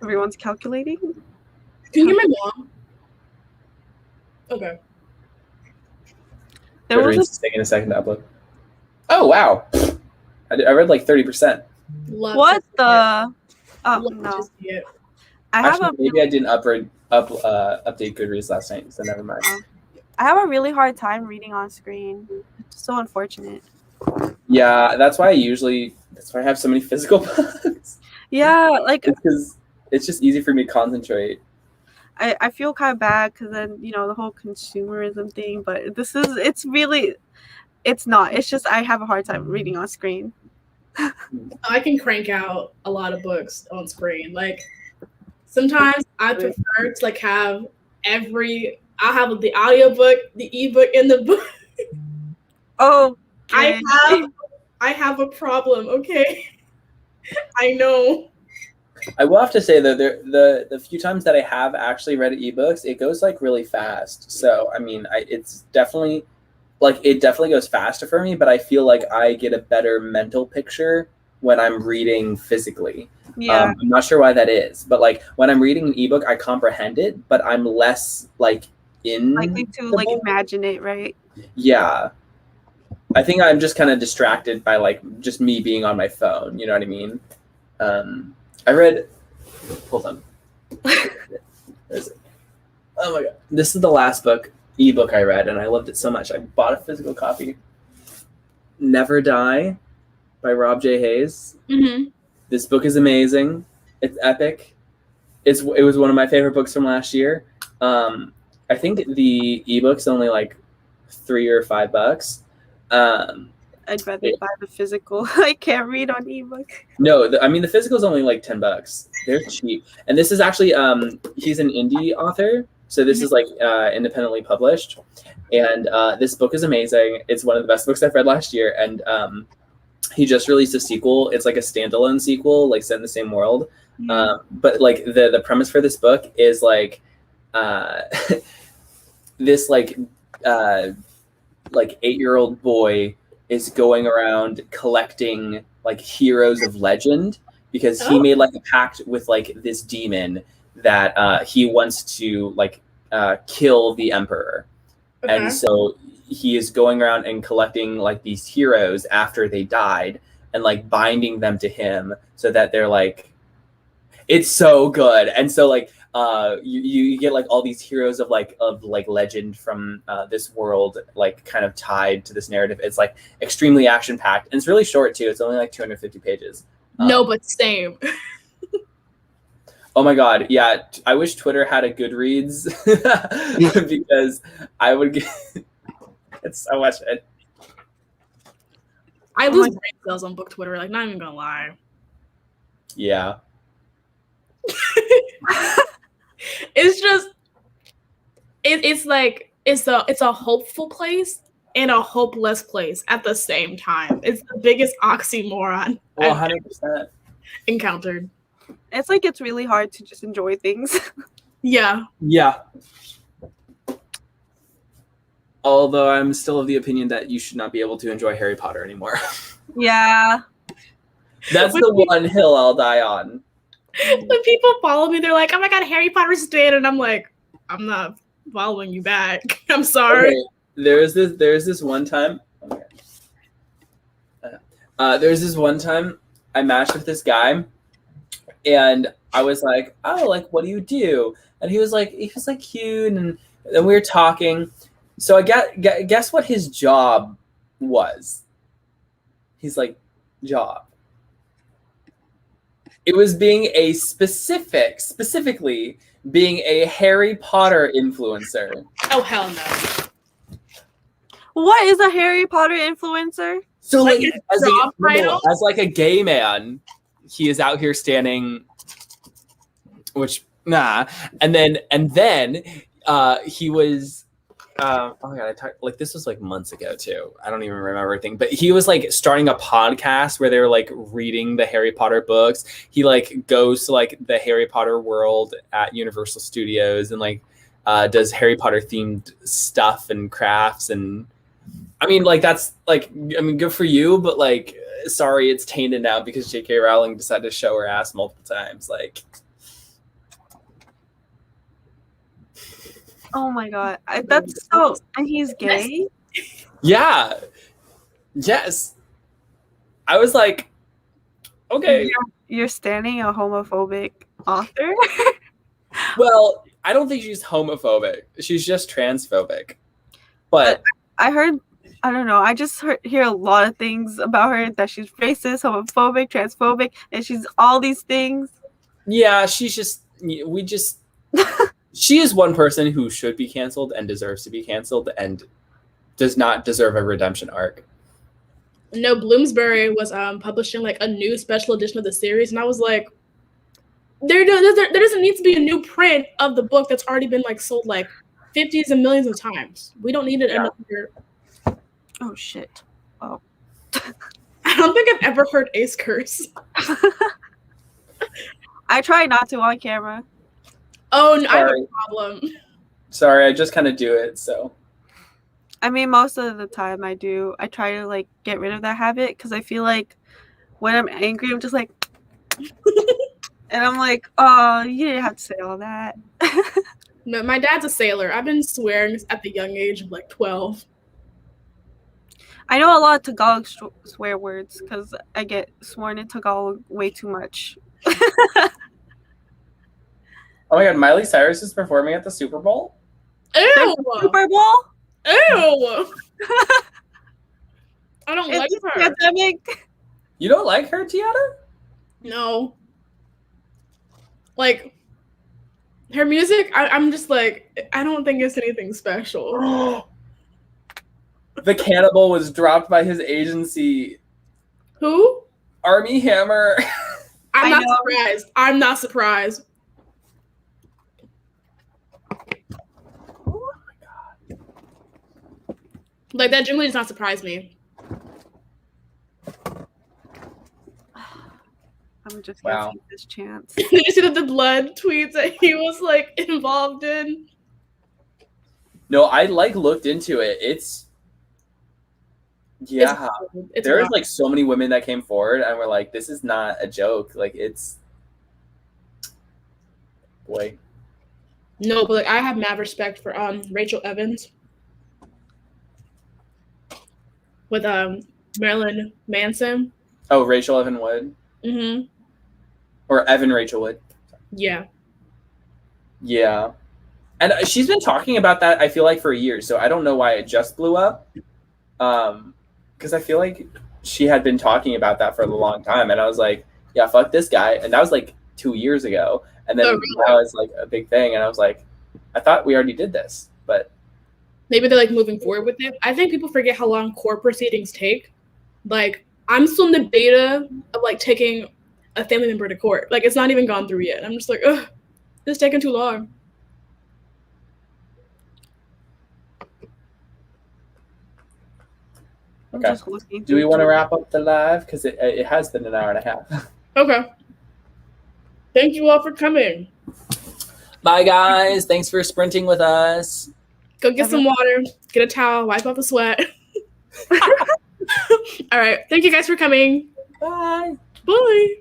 Everyone's calculating. Can you hear my mom? Okay. There was taking a second to upload. Oh wow! I read like 30%. What the? Oh no! Maybe I didn't update Goodreads last night, so never mind. I have a really hard time reading on screen. It's so unfortunate. Yeah, that's why I have so many physical books. Yeah, like because it's just easy for me to concentrate. I feel kind of bad because then the whole consumerism thing, but it's not. It's just I have a hard time reading on screen. I can crank out a lot of books on screen. Like sometimes I prefer to like have I'll have the audiobook, the ebook, and the book. Oh, I have a problem, okay? I know. I will have to say though, the few times that I have actually read ebooks, it goes like really fast. So I mean, it's definitely like it definitely goes faster for me, but I feel like I get a better mental picture when I'm reading physically. Yeah. I'm not sure why that is, but like when I'm reading an ebook, I comprehend it, but I'm less like in Likely to the like book. imagine it, right? Yeah. I think I'm just kind of distracted by like just me being on my phone. You know what I mean? I read. Hold on. There's it. Oh my god! This is the last ebook I read, and I loved it so much. I bought a physical copy. Never Die by Rob J. Hayes. Mm-hmm. This book is amazing. It's epic. It was one of my favorite books from last year. I think the ebook's only like $3 or $5. I'd rather buy the physical. I can't read on ebook. No, I mean the physical is only like $10. They're cheap, and this is actually he's an indie author, so this is like independently published, and this book is amazing. It's one of the best books I've read last year, and he just released a sequel. It's like a standalone sequel, like set in the same world, but like the premise for this book is like this like 8-year-old boy is going around collecting like heroes of legend because he made like a pact with like this demon that he wants to like kill the emperor. Okay. And so he is going around and collecting like these heroes after they died and like binding them to him so that they're like, it's so good. And so like you get like all these heroes of legend from this world, like kind of tied to this narrative. It's like extremely action packed, and it's really short too. It's only like 250 pages. No, but same. Oh my god, yeah! I wish Twitter had a Goodreads because I would get it's so much. I lose brain cells on book Twitter. Like, not even gonna lie. Yeah. It's just it's like it's a hopeful place and a hopeless place at the same time. It's the biggest oxymoron 100% encountered. It's like it's really hard to just enjoy things. Yeah. Although I'm still of the opinion that you should not be able to enjoy Harry Potter anymore. Yeah. That's the one hill I'll die on. When people follow me, they're like, "Oh my god, Harry Potter's dead," and I'm like, "I'm not following you back. I'm sorry." Okay. There's this one time. Okay. There's this one time I matched with this guy, and I was like, "Oh, like what do you do?" And he was like cute, and we were talking. So I guess what his job was. He's like, job. It was being a specifically being a Harry Potter influencer. Oh hell no! What is a Harry Potter influencer? So like as like a gay man, he is out here standing. Which and then he was. Oh my god! Like this was like months ago too. I don't even remember everything. But he was like starting a podcast where they were like reading the Harry Potter books. He like goes to like the Harry Potter world at Universal Studios and like does Harry Potter themed stuff and crafts. And I mean, like that's like good for you, but like sorry, it's tainted now because J.K. Rowling decided to show her ass multiple times. Like. Oh my god, that's so. And he's gay? Yeah. Yes. I was like, okay. You're standing a homophobic author? Well, I don't think she's homophobic. She's just transphobic. But I heard, I don't know, I just hear a lot of things about her, that she's racist, homophobic, transphobic, and she's all these things. Yeah, she is one person who should be canceled and deserves to be canceled and does not deserve a redemption arc. No, Bloomsbury was publishing like a new special edition of the series, and I was like, there doesn't need to be a new print of the book that's already been like sold like 50s and millions of times. We don't need it another. Oh shit! Oh, I don't think I've ever heard Ace curse. I try not to on camera. Oh, no, I have Sorry. a problem. Sorry, I just kind of do it. So I mean, most of the time I do. I try to like get rid of that habit because I feel like when I'm angry, I'm just like, and I'm like, oh, you didn't have to say all that. No, my dad's a sailor. I've been swearing at the young age of like 12. I know a lot of Tagalog swear words because I get sworn in Tagalog way too much. oh my god, Miley Cyrus is performing at the Super Bowl. Ew! Super Bowl? Ew! I don't Is like this her. pandemic? You don't like her, Tiana? No. Like, her music, I'm just like, I don't think it's anything special. The Cannibal was dropped by his agency, Who? Army Hammer. I'm I not know. surprised. I'm not surprised. Oh my god. Like, that genuinely does not surprise me. I'm just Wow. gonna take this chance. Did you see the blood tweets that he was like involved in? No, I like looked into it. It's yeah. It's There's wild. like so many women that came forward and were like, this is not a joke. Like it's boy. No, but like I have mad respect for Rachel Evans with Marilyn Manson. Oh, Rachel Evan Wood. Mm-hmm. Or Evan Rachel Wood. Yeah. Yeah. And she's been talking about that, I feel like, for years. So I don't know why it just blew up. Because I feel like she had been talking about that for a long time. And I was like, yeah, fuck this guy. And that was like 2 years ago. And then Oh, really? now it's like a big thing. And I was like, I thought we already did this. But Maybe they're like moving forward with it. I think people forget how long court proceedings take. Like, I'm still in the beta of like taking a family member to court. Like, it's not even gone through yet. I'm just like, ugh, this is taking too long. I'm Okay. just looking do we through want to Twitter. wrap up the live? Because it has been an hour and a half. Okay. Thank you all for coming. Bye, guys. Thanks for sprinting with us. Go get some water, get a towel, wipe off the sweat. All right. Thank you guys for coming. Bye. Bye.